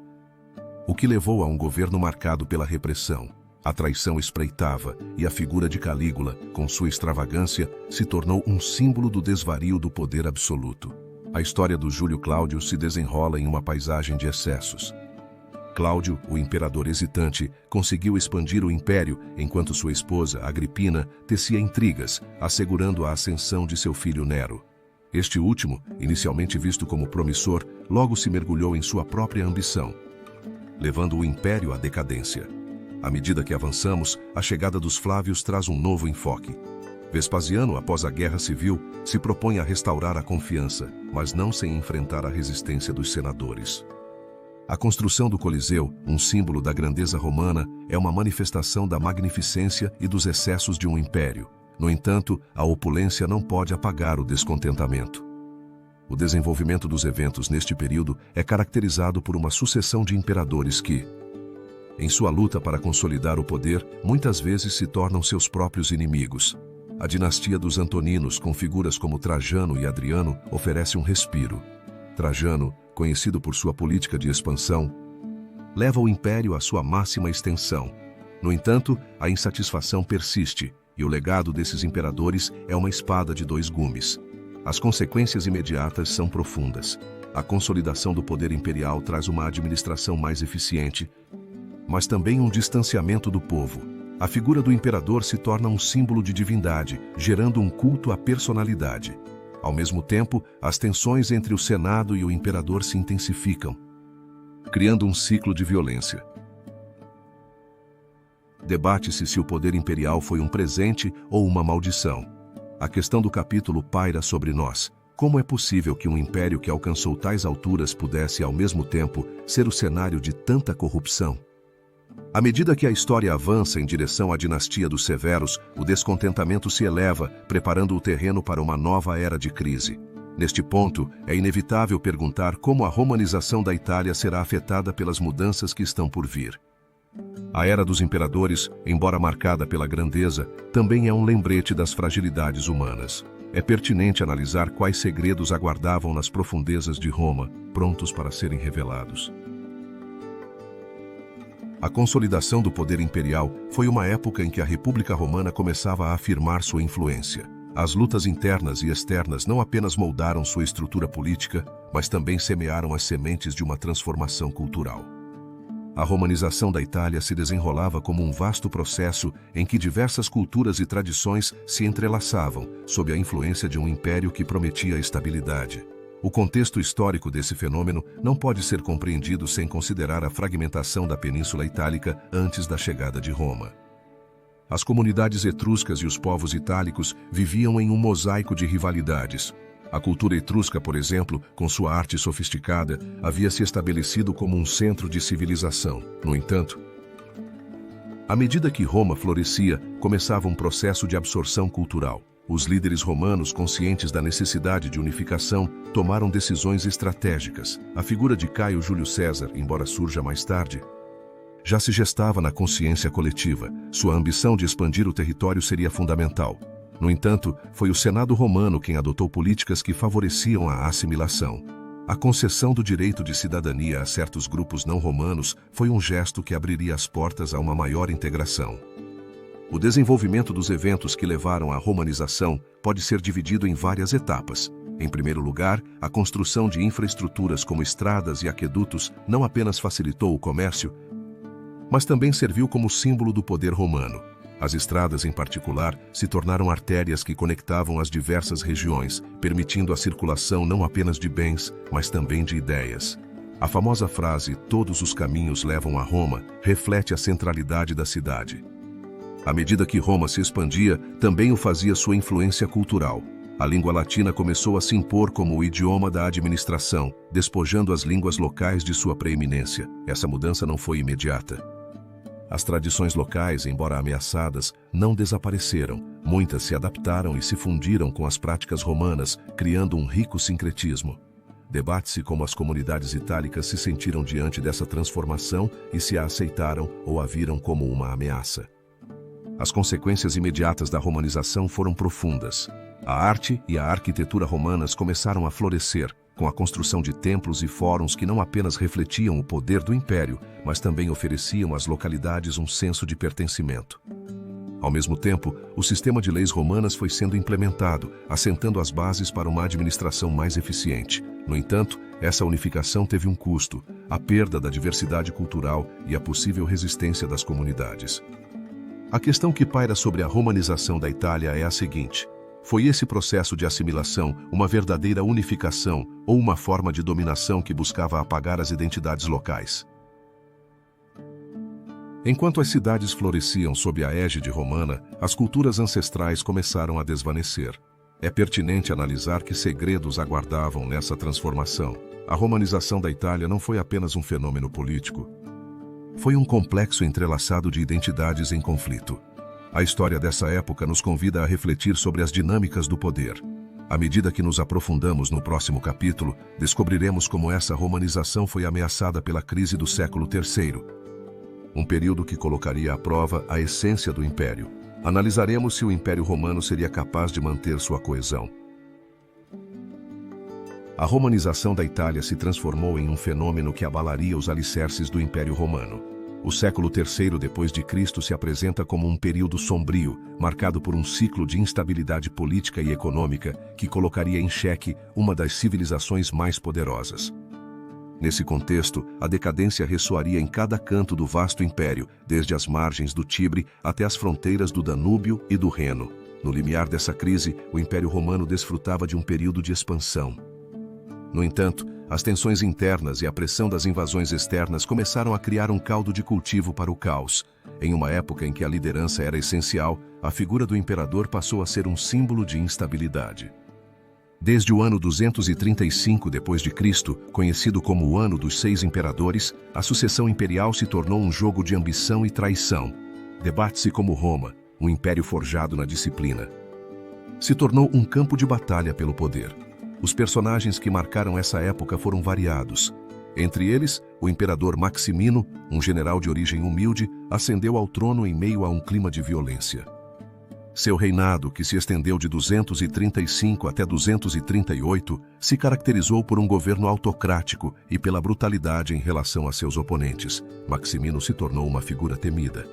S1: o que levou a um governo marcado pela repressão. A traição espreitava e a figura de Calígula, com sua extravagância, se tornou um símbolo do desvario do poder absoluto. A história do Júlio Cláudio se desenrola em uma paisagem de excessos. Cláudio, o imperador hesitante, conseguiu expandir o império, enquanto sua esposa, Agripina, tecia intrigas, assegurando a ascensão de seu filho Nero. Este último, inicialmente visto como promissor, logo se mergulhou em sua própria ambição, levando o império à decadência. À medida que avançamos, a chegada dos Flávios traz um novo enfoque. Vespasiano, após a Guerra Civil, se propõe a restaurar a confiança, mas não sem enfrentar a resistência dos senadores. A construção do Coliseu, um símbolo da grandeza romana, é uma manifestação da magnificência e dos excessos de um império. No entanto, a opulência não pode apagar o descontentamento. O desenvolvimento dos eventos neste período é caracterizado por uma sucessão de imperadores que, em sua luta para consolidar o poder, muitas vezes se tornam seus próprios inimigos. A dinastia dos Antoninos, com figuras como Trajano e Adriano, oferece um respiro. Trajano, conhecido por sua política de expansão, leva o império à sua máxima extensão. No entanto, a insatisfação persiste, e o legado desses imperadores é uma espada de dois gumes. As consequências imediatas são profundas. A consolidação do poder imperial traz uma administração mais eficiente, mas também um distanciamento do povo. A figura do imperador se torna um símbolo de divindade, gerando um culto à personalidade. Ao mesmo tempo, as tensões entre o Senado e o imperador se intensificam, criando um ciclo de violência. Debate-se se o poder imperial foi um presente ou uma maldição. A questão do capítulo paira sobre nós. Como é possível que um império que alcançou tais alturas pudesse, ao mesmo tempo, ser o cenário de tanta corrupção? À medida que a história avança em direção à dinastia dos Severos, o descontentamento se eleva, preparando o terreno para uma nova era de crise. Neste ponto, é inevitável perguntar como a romanização da Itália será afetada pelas mudanças que estão por vir. A era dos imperadores, embora marcada pela grandeza, também é um lembrete das fragilidades humanas. É pertinente analisar quais segredos aguardavam nas profundezas de Roma, prontos para serem revelados. A consolidação do poder imperial foi uma época em que a República Romana começava a afirmar sua influência. As lutas internas e externas não apenas moldaram sua estrutura política, mas também semearam as sementes de uma transformação cultural. A romanização da Itália se desenrolava como um vasto processo em que diversas culturas e tradições se entrelaçavam, sob a influência de um império que prometia estabilidade. O contexto histórico desse fenômeno não pode ser compreendido sem considerar a fragmentação da Península Itálica antes da chegada de Roma. As comunidades etruscas e os povos itálicos viviam em um mosaico de rivalidades. A cultura etrusca, por exemplo, com sua arte sofisticada, havia se estabelecido como um centro de civilização. No entanto, à medida que Roma florescia, começava um processo de absorção cultural. Os líderes romanos, conscientes da necessidade de unificação, tomaram decisões estratégicas. A figura de Caio Júlio César, embora surja mais tarde, já se gestava na consciência coletiva. Sua ambição de expandir o território seria fundamental. No entanto, foi o Senado romano quem adotou políticas que favoreciam a assimilação. A concessão do direito de cidadania a certos grupos não romanos foi um gesto que abriria as portas a uma maior integração. O desenvolvimento dos eventos que levaram à romanização pode ser dividido em várias etapas. Em primeiro lugar, a construção de infraestruturas como estradas e aquedutos não apenas facilitou o comércio, mas também serviu como símbolo do poder romano. As estradas, em particular, se tornaram artérias que conectavam as diversas regiões, permitindo a circulação não apenas de bens, mas também de ideias. A famosa frase "todos os caminhos levam a Roma" reflete a centralidade da cidade. À medida que Roma se expandia, também o fazia sua influência cultural. A língua latina começou a se impor como o idioma da administração, despojando as línguas locais de sua preeminência. Essa mudança não foi imediata. As tradições locais, embora ameaçadas, não desapareceram. Muitas se adaptaram e se fundiram com as práticas romanas, criando um rico sincretismo. Debate-se como as comunidades itálicas se sentiram diante dessa transformação e se a aceitaram ou a viram como uma ameaça. As consequências imediatas da romanização foram profundas. A arte e a arquitetura romanas começaram a florescer, com a construção de templos e fóruns que não apenas refletiam o poder do império, mas também ofereciam às localidades um senso de pertencimento. Ao mesmo tempo, o sistema de leis romanas foi sendo implementado, assentando as bases para uma administração mais eficiente. No entanto, essa unificação teve um custo: a perda da diversidade cultural e a possível resistência das comunidades. A questão que paira sobre a romanização da Itália é a seguinte: foi esse processo de assimilação uma verdadeira unificação ou uma forma de dominação que buscava apagar as identidades locais? Enquanto as cidades floresciam sob a égide romana, as culturas ancestrais começaram a desvanecer. É pertinente analisar que segredos aguardavam nessa transformação. A romanização da Itália não foi apenas um fenômeno político. Foi um complexo entrelaçado de identidades em conflito. A história dessa época nos convida a refletir sobre as dinâmicas do poder. À medida que nos aprofundamos no próximo capítulo, descobriremos como essa romanização foi ameaçada pela crise do século III, um período que colocaria à prova a essência do Império. Analisaremos se o Império Romano seria capaz de manter sua coesão. A romanização da Itália se transformou em um fenômeno que abalaria os alicerces do Império Romano. O século III depois de Cristo se apresenta como um período sombrio, marcado por um ciclo de instabilidade política e econômica que colocaria em xeque uma das civilizações mais poderosas. Nesse contexto, a decadência ressoaria em cada canto do vasto império, desde as margens do Tibre até as fronteiras do Danúbio e do Reno. No limiar dessa crise, o Império Romano desfrutava de um período de expansão. No entanto, as tensões internas e a pressão das invasões externas começaram a criar um caldo de cultivo para o caos. Em uma época em que a liderança era essencial, a figura do imperador passou a ser um símbolo de instabilidade. Desde o ano 235 d.C., conhecido como o Ano dos Seis Imperadores, a sucessão imperial se tornou um jogo de ambição e traição. Debate-se como Roma, um império forjado na disciplina, se tornou um campo de batalha pelo poder. Os personagens que marcaram essa época foram variados. Entre eles, o imperador Maximino, um general de origem humilde, ascendeu ao trono em meio a um clima de violência. Seu reinado, que se estendeu de 235 até 238, se caracterizou por um governo autocrático e pela brutalidade em relação a seus oponentes. Maximino se tornou uma figura temida.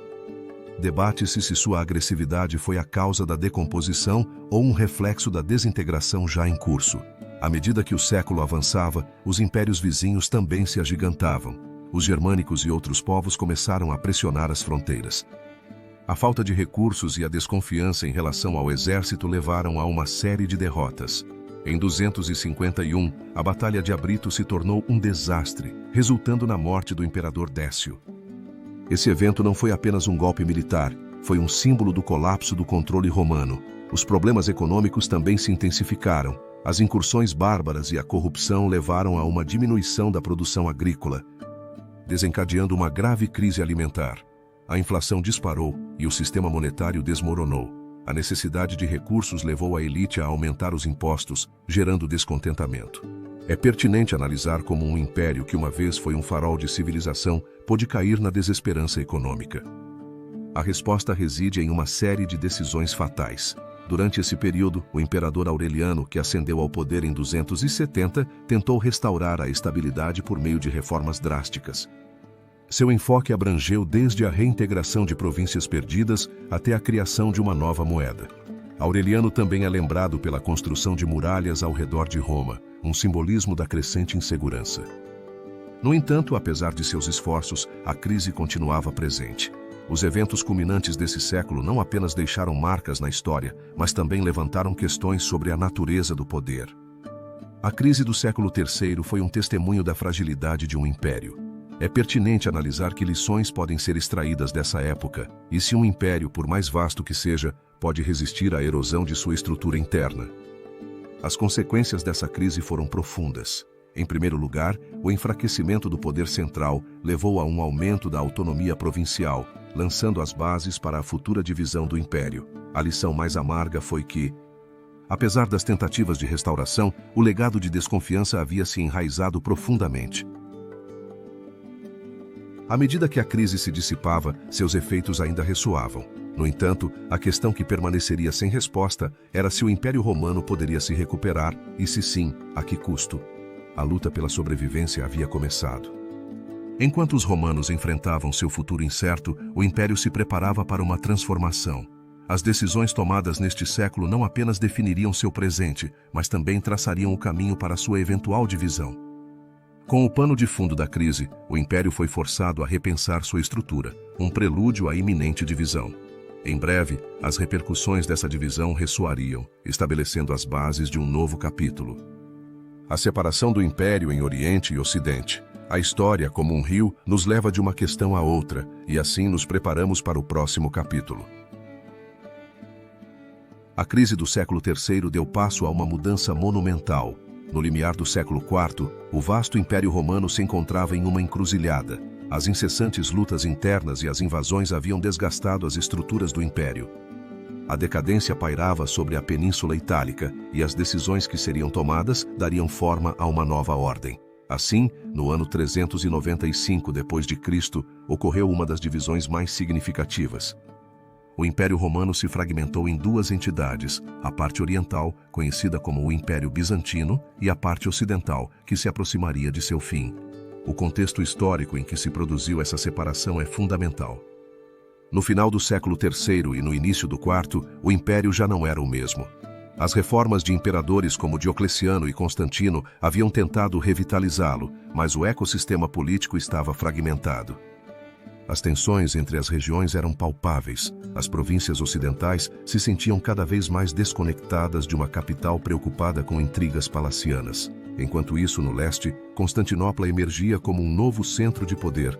S1: Debate-se se sua agressividade foi a causa da decomposição ou um reflexo da desintegração já em curso. À medida que o século avançava, os impérios vizinhos também se agigantavam. Os germânicos e outros povos começaram a pressionar as fronteiras. A falta de recursos e a desconfiança em relação ao exército levaram a uma série de derrotas. Em 251, a Batalha de Abrito se tornou um desastre, resultando na morte do imperador Décio. Esse evento não foi apenas um golpe militar, foi um símbolo do colapso do controle romano. Os problemas econômicos também se intensificaram. As incursões bárbaras e a corrupção levaram a uma diminuição da produção agrícola, desencadeando uma grave crise alimentar. A inflação disparou e o sistema monetário desmoronou. A necessidade de recursos levou a elite a aumentar os impostos, gerando descontentamento. É pertinente analisar como um império que uma vez foi um farol de civilização pôde cair na desesperança econômica. A resposta reside em uma série de decisões fatais. Durante esse período, o imperador Aureliano, que ascendeu ao poder em 270, tentou restaurar a estabilidade por meio de reformas drásticas. Seu enfoque abrangeu desde a reintegração de províncias perdidas até a criação de uma nova moeda. Aureliano também é lembrado pela construção de muralhas ao redor de Roma, um simbolismo da crescente insegurança. No entanto, apesar de seus esforços, a crise continuava presente. Os eventos culminantes desse século não apenas deixaram marcas na história, mas também levantaram questões sobre a natureza do poder. A crise do século III foi um testemunho da fragilidade de um império. É pertinente analisar que lições podem ser extraídas dessa época, e se um império, por mais vasto que seja, pode resistir à erosão de sua estrutura interna. As consequências dessa crise foram profundas. Em primeiro lugar, o enfraquecimento do poder central levou a um aumento da autonomia provincial, lançando as bases para a futura divisão do império. A lição mais amarga foi que, apesar das tentativas de restauração, o legado de desconfiança havia se enraizado profundamente. À medida que a crise se dissipava, seus efeitos ainda ressoavam. No entanto, a questão que permaneceria sem resposta era se o Império Romano poderia se recuperar e, se sim, a que custo. A luta pela sobrevivência havia começado. Enquanto os romanos enfrentavam seu futuro incerto, o Império se preparava para uma transformação. As decisões tomadas neste século não apenas definiriam seu presente, mas também traçariam o caminho para sua eventual divisão. Com o pano de fundo da crise, o Império foi forçado a repensar sua estrutura, um prelúdio à iminente divisão. Em breve, as repercussões dessa divisão ressoariam, estabelecendo as bases de um novo capítulo. A separação do Império em Oriente e Ocidente. A história, como um rio, nos leva de uma questão a outra, e assim nos preparamos para o próximo capítulo. A crise do século III deu passo a uma mudança monumental. No limiar do século IV, o vasto Império Romano se encontrava em uma encruzilhada. As incessantes lutas internas e as invasões haviam desgastado as estruturas do império. A decadência pairava sobre a Península Itálica e as decisões que seriam tomadas dariam forma a uma nova ordem. Assim, no ano 395 d.C., ocorreu uma das divisões mais significativas. O Império Romano se fragmentou em duas entidades, a parte oriental, conhecida como o Império Bizantino, e a parte ocidental, que se aproximaria de seu fim. O contexto histórico em que se produziu essa separação é fundamental. No final do século III e no início do IV, o Império já não era o mesmo. As reformas de imperadores como Diocleciano e Constantino haviam tentado revitalizá-lo, mas o ecossistema político estava fragmentado. As tensões entre as regiões eram palpáveis. As províncias ocidentais se sentiam cada vez mais desconectadas de uma capital preocupada com intrigas palacianas. Enquanto isso, no leste, Constantinopla emergia como um novo centro de poder,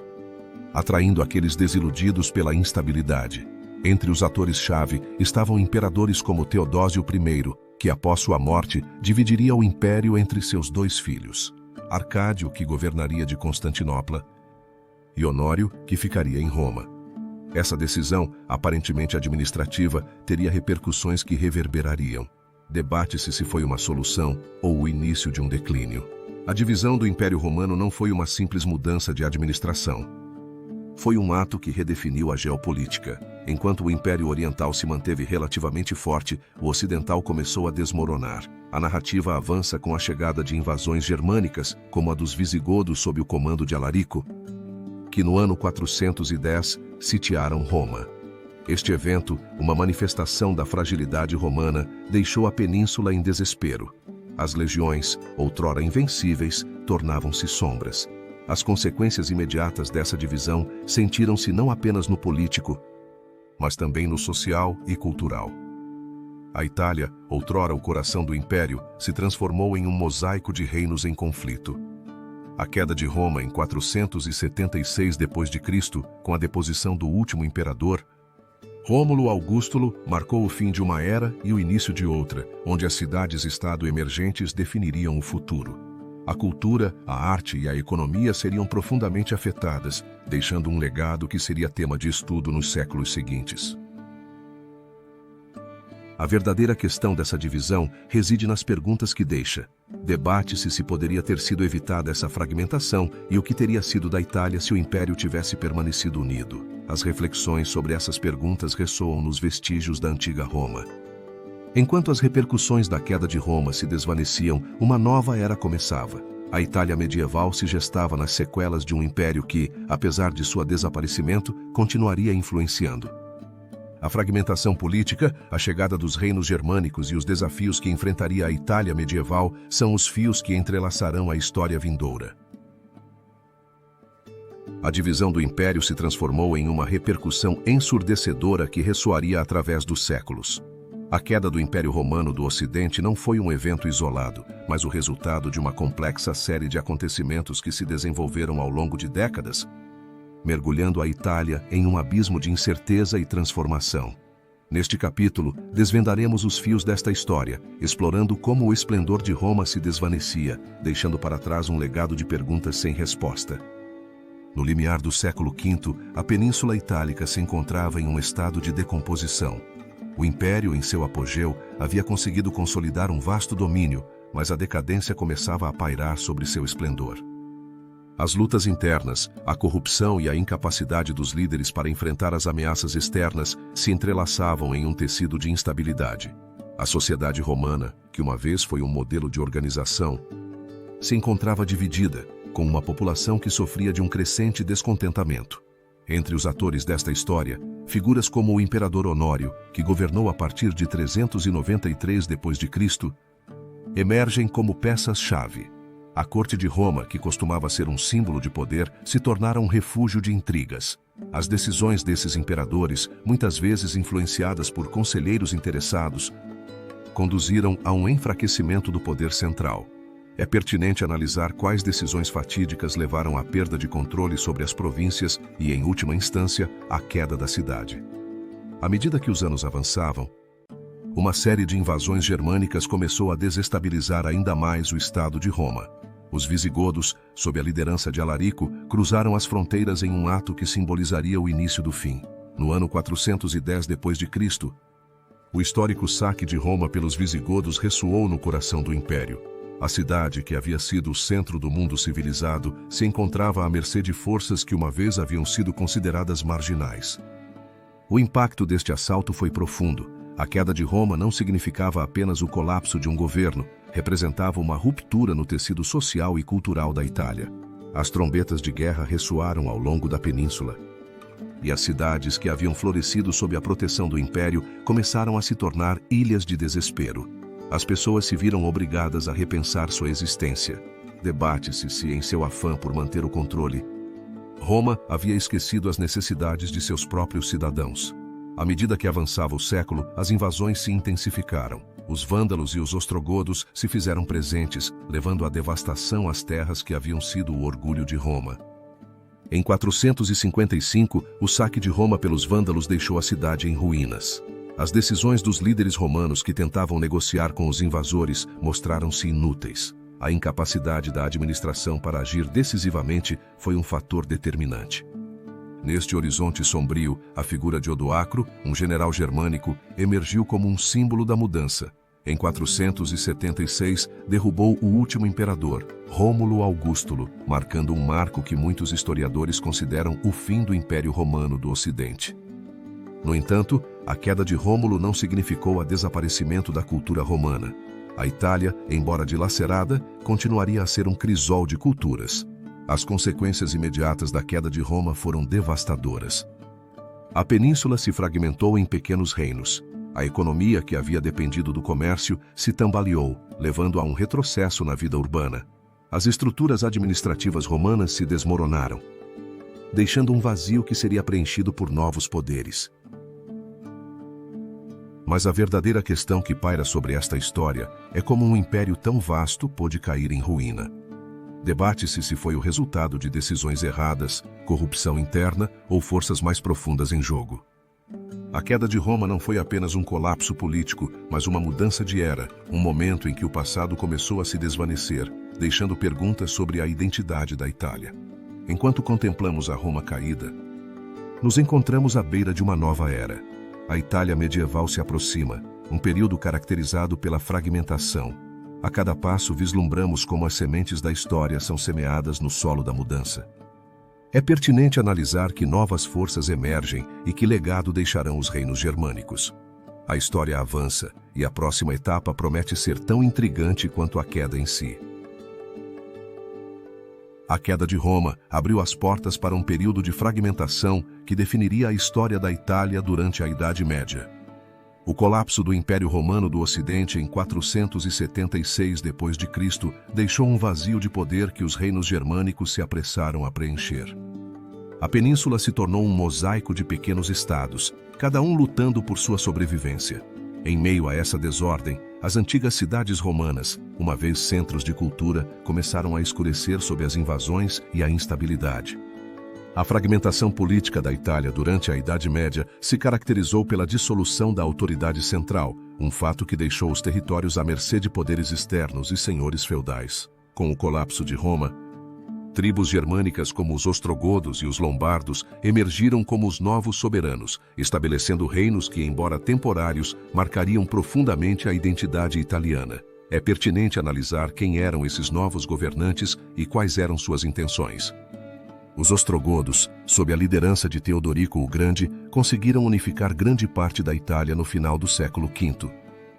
S1: atraindo aqueles desiludidos pela instabilidade. Entre os atores-chave estavam imperadores como Teodósio I, que após sua morte dividiria o império entre seus dois filhos, Arcádio, que governaria de Constantinopla, e Honório, que ficaria em Roma. Essa decisão, aparentemente administrativa, teria repercussões que reverberariam. Debate-se se foi uma solução ou o início de um declínio. A divisão do Império Romano não foi uma simples mudança de administração. Foi um ato que redefiniu a geopolítica. Enquanto o Império Oriental se manteve relativamente forte, o Ocidental começou a desmoronar. A narrativa avança com a chegada de invasões germânicas, como a dos visigodos sob o comando de Alarico, que no ano 410 sitiaram Roma. Este evento, uma manifestação da fragilidade romana, deixou a península em desespero. As legiões, outrora invencíveis, tornavam-se sombras. As consequências imediatas dessa divisão sentiram-se não apenas no político, mas também no social e cultural. A Itália, outrora o coração do império, se transformou em um mosaico de reinos em conflito. A queda de Roma em 476 d.C., com a deposição do último imperador, Rômulo Augustulo, marcou o fim de uma era e o início de outra, onde as cidades-estado emergentes definiriam o futuro. A cultura, a arte e a economia seriam profundamente afetadas, deixando um legado que seria tema de estudo nos séculos seguintes. A verdadeira questão dessa divisão reside nas perguntas que deixa. Debate-se se poderia ter sido evitada essa fragmentação e o que teria sido da Itália se o Império tivesse permanecido unido. As reflexões sobre essas perguntas ressoam nos vestígios da antiga Roma. Enquanto as repercussões da queda de Roma se desvaneciam, uma nova era começava. A Itália medieval se gestava nas sequelas de um império que, apesar de seu desaparecimento, continuaria influenciando. A fragmentação política, a chegada dos reinos germânicos e os desafios que enfrentaria a Itália medieval são os fios que entrelaçarão a história vindoura. A divisão do império se transformou em uma repercussão ensurdecedora que ressoaria através dos séculos. A queda do Império Romano do Ocidente não foi um evento isolado, mas o resultado de uma complexa série de acontecimentos que se desenvolveram ao longo de décadas, mergulhando a Itália em um abismo de incerteza e transformação. Neste capítulo, desvendaremos os fios desta história, explorando como o esplendor de Roma se desvanecia, deixando para trás um legado de perguntas sem resposta. No limiar do século V, a Península Itálica se encontrava em um estado de decomposição. O Império, em seu apogeu, havia conseguido consolidar um vasto domínio, mas a decadência começava a pairar sobre seu esplendor. As lutas internas, a corrupção e a incapacidade dos líderes para enfrentar as ameaças externas se entrelaçavam em um tecido de instabilidade. A sociedade romana, que uma vez foi um modelo de organização, se encontrava dividida, com uma população que sofria de um crescente descontentamento. Entre os atores desta história, figuras como o imperador Honório, que governou a partir de 393 d.C., emergem como peças-chave. A corte de Roma, que costumava ser um símbolo de poder, se tornara um refúgio de intrigas. As decisões desses imperadores, muitas vezes influenciadas por conselheiros interessados, conduziram a um enfraquecimento do poder central. É pertinente analisar quais decisões fatídicas levaram à perda de controle sobre as províncias e, em última instância, à queda da cidade. À medida que os anos avançavam, uma série de invasões germânicas começou a desestabilizar ainda mais o Estado de Roma. Os visigodos, sob a liderança de Alarico, cruzaram as fronteiras em um ato que simbolizaria o início do fim. No ano 410 d.C., o histórico saque de Roma pelos visigodos ressoou no coração do império. A cidade, que havia sido o centro do mundo civilizado, se encontrava à mercê de forças que uma vez haviam sido consideradas marginais. O impacto deste assalto foi profundo. A queda de Roma não significava apenas o colapso de um governo, representava uma ruptura no tecido social e cultural da Itália. As trombetas de guerra ressoaram ao longo da península. E as cidades que haviam florescido sob a proteção do império começaram a se tornar ilhas de desespero. As pessoas se viram obrigadas a repensar sua existência. Debate-se se, em seu afã por manter o controle, Roma havia esquecido as necessidades de seus próprios cidadãos. À medida que avançava o século, as invasões se intensificaram. Os vândalos e os ostrogodos se fizeram presentes, levando à devastação as terras que haviam sido o orgulho de Roma. Em 455, o saque de Roma pelos vândalos deixou a cidade em ruínas. As decisões dos líderes romanos que tentavam negociar com os invasores mostraram-se inúteis. A incapacidade da administração para agir decisivamente foi um fator determinante. Neste horizonte sombrio, a figura de Odoacro, um general germânico, emergiu como um símbolo da mudança. Em 476, derrubou o último imperador, Rômulo Augustulo, marcando um marco que muitos historiadores consideram o fim do Império Romano do Ocidente. No entanto, a queda de Rômulo não significou o desaparecimento da cultura romana. A Itália, embora dilacerada, continuaria a ser um crisol de culturas. As consequências imediatas da queda de Roma foram devastadoras. A península se fragmentou em pequenos reinos. A economia, que havia dependido do comércio, se tambaleou, levando a um retrocesso na vida urbana. As estruturas administrativas romanas se desmoronaram, deixando um vazio que seria preenchido por novos poderes. Mas a verdadeira questão que paira sobre esta história é como um império tão vasto pôde cair em ruína. Debate-se se foi o resultado de decisões erradas, corrupção interna ou forças mais profundas em jogo. A queda de Roma não foi apenas um colapso político, mas uma mudança de era, um momento em que o passado começou a se desvanecer, deixando perguntas sobre a identidade da Itália. Enquanto contemplamos a Roma caída, nos encontramos à beira de uma nova era. A Itália medieval se aproxima, um período caracterizado pela fragmentação. A cada passo vislumbramos como as sementes da história são semeadas no solo da mudança. É pertinente analisar que novas forças emergem e que legado deixarão os reinos germânicos. A história avança e a próxima etapa promete ser tão intrigante quanto a queda em si. A queda de Roma abriu as portas para um período de fragmentação que definiria a história da Itália durante a Idade Média. O colapso do Império Romano do Ocidente em 476 d.C. deixou um vazio de poder que os reinos germânicos se apressaram a preencher. A península se tornou um mosaico de pequenos estados, cada um lutando por sua sobrevivência. Em meio a essa desordem, as antigas cidades romanas, uma vez centros de cultura, começaram a escurecer sob as invasões e a instabilidade. A fragmentação política da Itália durante a Idade Média se caracterizou pela dissolução da autoridade central, um fato que deixou os territórios à mercê de poderes externos e senhores feudais. Com o colapso de Roma, tribos germânicas como os ostrogodos e os lombardos emergiram como os novos soberanos, estabelecendo reinos que, embora temporários, marcariam profundamente a identidade italiana. É pertinente analisar quem eram esses novos governantes e quais eram suas intenções. Os ostrogodos, sob a liderança de Teodorico o Grande, conseguiram unificar grande parte da Itália no final do século V.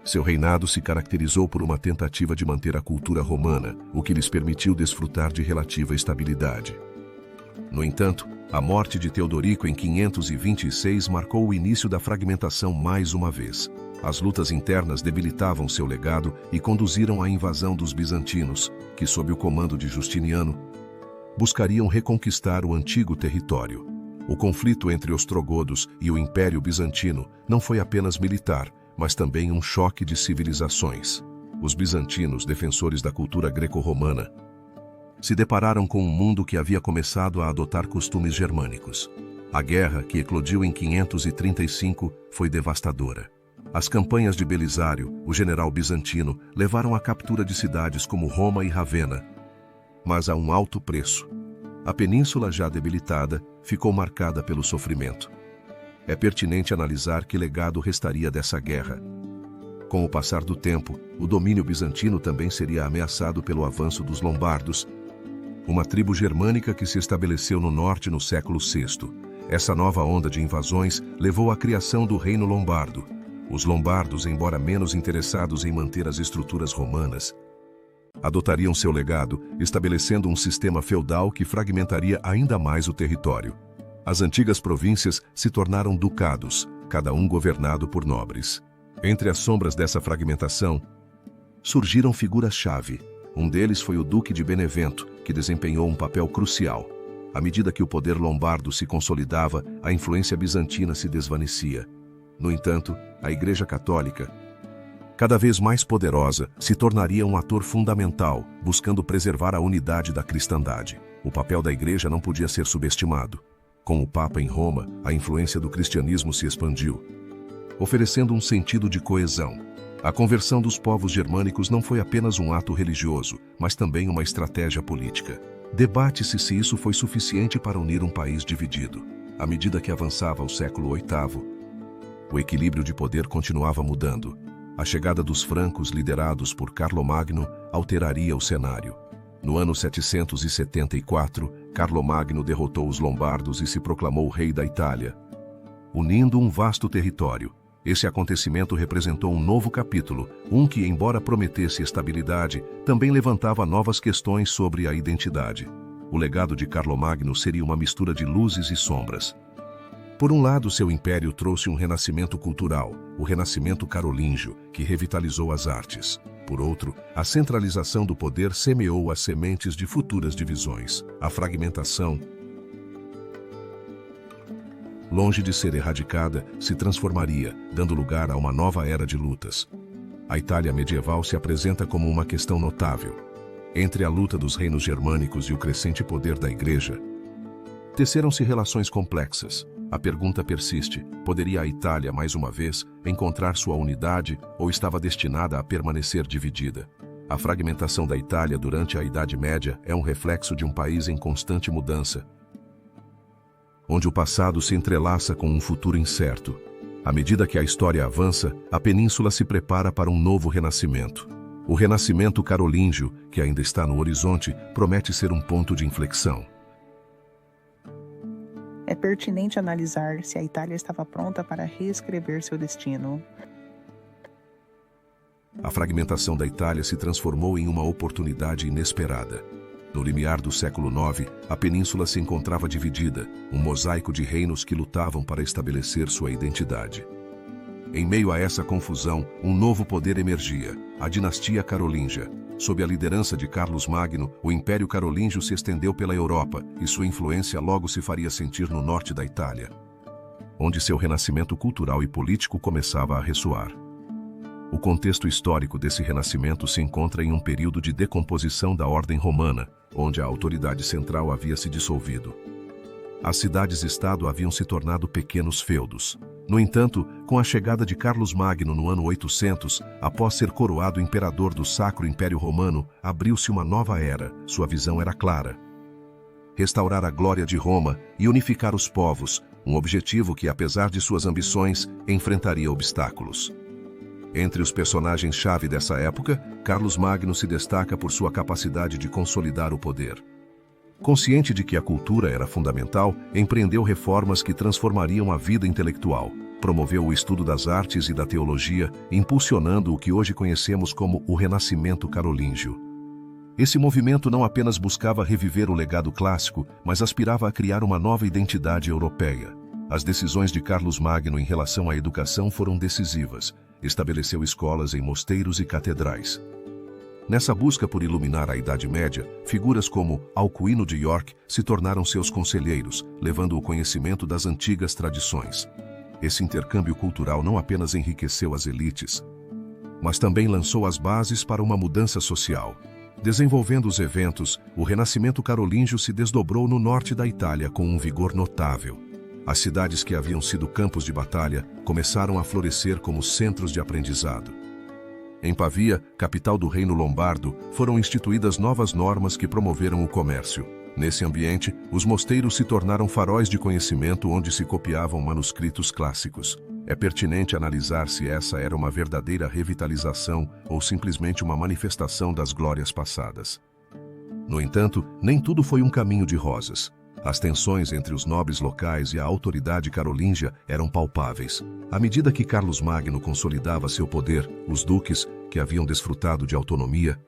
S1: Seu reinado se caracterizou por uma tentativa de manter a cultura romana, o que lhes permitiu desfrutar de relativa estabilidade. No entanto, a morte de Teodorico em 526 marcou o início da fragmentação mais uma vez. As lutas internas debilitavam seu legado e conduziram à invasão dos bizantinos, que, sob o comando de Justiniano, buscariam reconquistar o antigo território. O conflito entre os ostrogodos e o Império Bizantino não foi apenas militar, mas também um choque de civilizações. Os bizantinos, defensores da cultura greco-romana, se depararam com um mundo que havia começado a adotar costumes germânicos. A guerra, que eclodiu em 535, foi devastadora. As campanhas de Belisário, o general bizantino, levaram à captura de cidades como Roma e Ravenna, mas a um alto preço. A península, já debilitada, ficou marcada pelo sofrimento. É pertinente analisar que legado restaria dessa guerra. Com o passar do tempo, o domínio bizantino também seria ameaçado pelo avanço dos lombardos, uma tribo germânica que se estabeleceu no norte no século VI. Essa nova onda de invasões levou à criação do Reino Lombardo. Os lombardos, embora menos interessados em manter as estruturas romanas, adotariam seu legado, estabelecendo um sistema feudal que fragmentaria ainda mais o território. As antigas províncias se tornaram ducados, cada um governado por nobres. Entre as sombras dessa fragmentação, surgiram figuras-chave. Um deles foi o Duque de Benevento, que desempenhou um papel crucial. À medida que o poder lombardo se consolidava, a influência bizantina se desvanecia. No entanto, a Igreja Católica, cada vez mais poderosa, se tornaria um ator fundamental, buscando preservar a unidade da cristandade. O papel da Igreja não podia ser subestimado. Com o Papa em Roma, a influência do cristianismo se expandiu, oferecendo um sentido de coesão. A conversão dos povos germânicos não foi apenas um ato religioso, mas também uma estratégia política. Debate-se se isso foi suficiente para unir um país dividido. À medida que avançava o século VIII, o equilíbrio de poder continuava mudando. A chegada dos francos, liderados por Carlomagno, alteraria o cenário. No ano 774, Carlomagno derrotou os lombardos e se proclamou rei da Itália, unindo um vasto território. Esse acontecimento representou um novo capítulo, que, embora prometesse estabilidade, também levantava novas questões sobre a identidade. O legado de Carlomagno seria uma mistura de luzes e sombras. Por um lado, seu império trouxe um renascimento cultural, o renascimento carolíngio, que revitalizou as artes. Por outro, a centralização do poder semeou as sementes de futuras divisões. A fragmentação, longe de ser erradicada, se transformaria, dando lugar a uma nova era de lutas. A Itália medieval se apresenta como uma questão notável. Entre a luta dos reinos germânicos e o crescente poder da Igreja, teceram-se relações complexas. A pergunta persiste: poderia a Itália, mais uma vez, encontrar sua unidade ou estava destinada a permanecer dividida? A fragmentação da Itália durante a Idade Média é um reflexo de um país em constante mudança, onde o passado se entrelaça com um futuro incerto. À medida que a história avança, a península se prepara para um novo renascimento. O renascimento carolíngio, que ainda está no horizonte, promete ser um ponto de inflexão.
S2: É pertinente analisar se a Itália estava pronta para reescrever seu destino.
S1: A fragmentação da Itália se transformou em uma oportunidade inesperada. No limiar do século IX, a península se encontrava dividida, um mosaico de reinos que lutavam para estabelecer sua identidade. Em meio a essa confusão, um novo poder emergia, a dinastia carolíngia. Sob a liderança de Carlos Magno, o Império Carolíngio se estendeu pela Europa e sua influência logo se faria sentir no norte da Itália, onde seu renascimento cultural e político começava a ressoar. O contexto histórico desse renascimento se encontra em um período de decomposição da ordem romana, onde a autoridade central havia se dissolvido. As cidades-estado haviam se tornado pequenos feudos. No entanto, com a chegada de Carlos Magno no ano 800, após ser coroado imperador do Sacro Império Romano, abriu-se uma nova era. Sua visão era clara: restaurar a glória de Roma e unificar os povos, um objetivo que, apesar de suas ambições, enfrentaria obstáculos. Entre os personagens-chave dessa época, Carlos Magno se destaca por sua capacidade de consolidar o poder. Consciente de que a cultura era fundamental, empreendeu reformas que transformariam a vida intelectual. Promoveu o estudo das artes e da teologia, impulsionando o que hoje conhecemos como o Renascimento Carolíngio. Esse movimento não apenas buscava reviver o legado clássico, mas aspirava a criar uma nova identidade europeia. As decisões de Carlos Magno em relação à educação foram decisivas. Estabeleceu escolas em mosteiros e catedrais. Nessa busca por iluminar a Idade Média, figuras como Alcuino de York se tornaram seus conselheiros, levando o conhecimento das antigas tradições. Esse intercâmbio cultural não apenas enriqueceu as elites, mas também lançou as bases para uma mudança social. Desenvolvendo os eventos, o Renascimento Carolíngio se desdobrou no norte da Itália com um vigor notável. As cidades que haviam sido campos de batalha começaram a florescer como centros de aprendizado. Em Pavia, capital do Reino Lombardo, foram instituídas novas normas que promoveram o comércio. Nesse ambiente, os mosteiros se tornaram faróis de conhecimento onde se copiavam manuscritos clássicos. É pertinente analisar se essa era uma verdadeira revitalização ou simplesmente uma manifestação das glórias passadas. No entanto, nem tudo foi um caminho de rosas. As tensões entre os nobres locais e a autoridade carolíngia eram palpáveis. À medida que Carlos Magno consolidava seu poder, os duques, que haviam desfrutado de autonomia,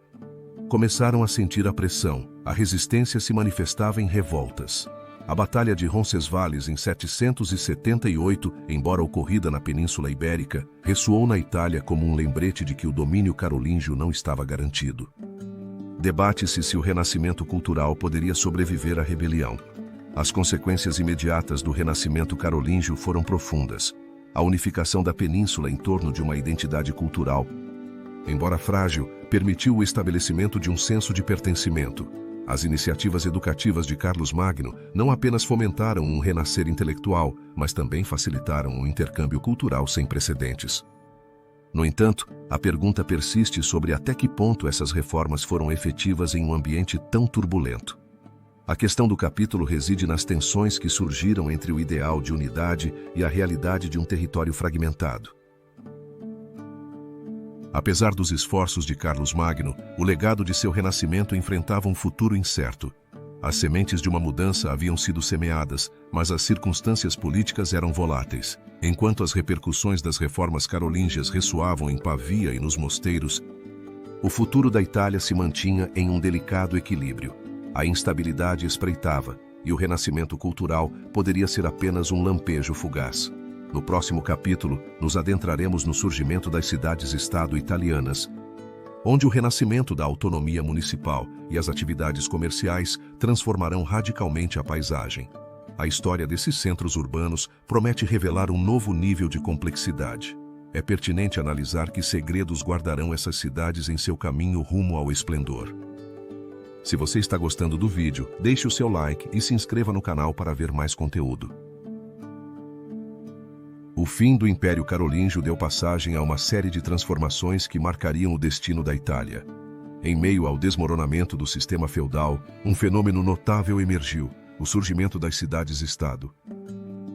S1: começaram a sentir a pressão. A resistência se manifestava em revoltas. A Batalha de Roncesvalles em 778, embora ocorrida na Península Ibérica, ressoou na Itália como um lembrete de que o domínio carolíngio não estava garantido. Debate-se se o renascimento cultural poderia sobreviver à rebelião. As consequências imediatas do renascimento carolíngio foram profundas. A unificação da península em torno de uma identidade cultural, embora frágil, permitiu o estabelecimento de um senso de pertencimento. As iniciativas educativas de Carlos Magno não apenas fomentaram um renascer intelectual, mas também facilitaram um intercâmbio cultural sem precedentes. No entanto, a pergunta persiste sobre até que ponto essas reformas foram efetivas em um ambiente tão turbulento. A questão do capítulo reside nas tensões que surgiram entre o ideal de unidade e a realidade de um território fragmentado. Apesar dos esforços de Carlos Magno, o legado de seu renascimento enfrentava um futuro incerto. As sementes de uma mudança haviam sido semeadas, mas as circunstâncias políticas eram voláteis. Enquanto as repercussões das reformas carolíngias ressoavam em Pavia e nos mosteiros, o futuro da Itália se mantinha em um delicado equilíbrio. A instabilidade espreitava, e o renascimento cultural poderia ser apenas um lampejo fugaz. No próximo capítulo, nos adentraremos no surgimento das cidades-estado italianas, onde o renascimento da autonomia municipal e as atividades comerciais transformarão radicalmente a paisagem. A história desses centros urbanos promete revelar um novo nível de complexidade. É pertinente analisar que segredos guardarão essas cidades em seu caminho rumo ao esplendor. Se você está gostando do vídeo, deixe o seu like e se inscreva no canal para ver mais conteúdo. O fim do Império Carolíngio deu passagem a uma série de transformações que marcariam o destino da Itália. Em meio ao desmoronamento do sistema feudal, um fenômeno notável emergiu: o surgimento das cidades-estado.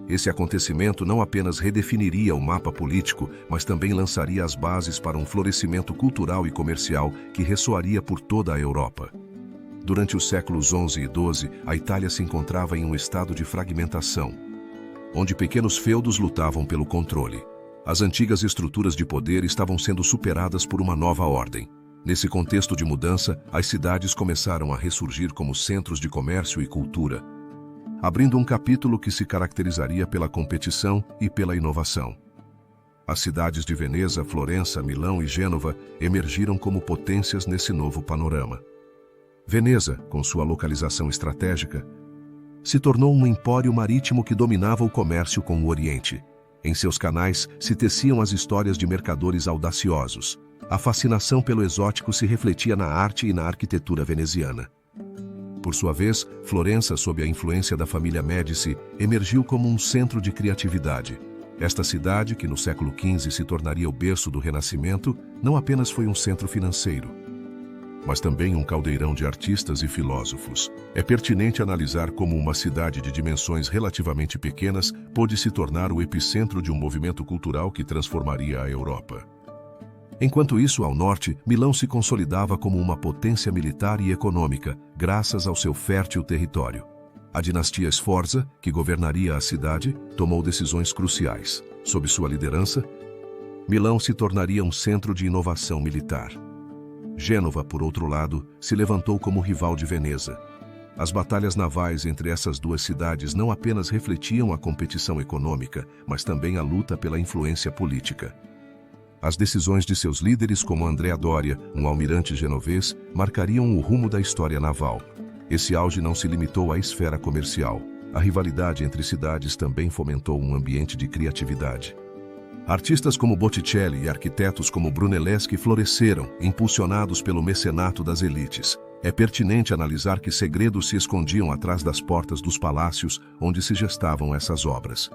S1: Esse acontecimento não apenas redefiniria o mapa político, mas também lançaria as bases para um florescimento cultural e comercial que ressoaria por toda a Europa. Durante os séculos XI e XII, a Itália se encontrava em um estado de fragmentação, onde pequenos feudos lutavam pelo controle. As antigas estruturas de poder estavam sendo superadas por uma nova ordem. Nesse contexto de mudança, as cidades começaram a ressurgir como centros de comércio e cultura, abrindo um capítulo que se caracterizaria pela competição e pela inovação. As cidades de Veneza, Florença, Milão e Gênova emergiram como potências nesse novo panorama. Veneza, com sua localização estratégica, se tornou um empório marítimo que dominava o comércio com o Oriente. Em seus canais se teciam as histórias de mercadores audaciosos. A fascinação pelo exótico se refletia na arte e na arquitetura veneziana. Por sua vez, Florença, sob a influência da família Médici, emergiu como um centro de criatividade. Esta cidade, que no século XV se tornaria o berço do Renascimento, não apenas foi um centro financeiro, mas também um caldeirão de artistas e filósofos. É pertinente analisar como uma cidade de dimensões relativamente pequenas pôde se tornar o epicentro de um movimento cultural que transformaria a Europa. Enquanto isso, ao norte, Milão se consolidava como uma potência militar e econômica, graças ao seu fértil território. A dinastia Sforza, que governaria a cidade, tomou decisões cruciais. Sob sua liderança, Milão se tornaria um centro de inovação militar. Gênova, por outro lado, se levantou como rival de Veneza. As batalhas navais entre essas duas cidades não apenas refletiam a competição econômica, mas também a luta pela influência política. As decisões de seus líderes, como Andrea Doria, um almirante genovês, marcariam o rumo da história naval. Esse auge não se limitou à esfera comercial. A rivalidade entre cidades também fomentou um ambiente de criatividade. Artistas como Botticelli e arquitetos como Brunelleschi floresceram, impulsionados pelo mecenato das elites. É pertinente analisar que segredos se escondiam atrás das portas dos palácios onde se gestavam essas obras.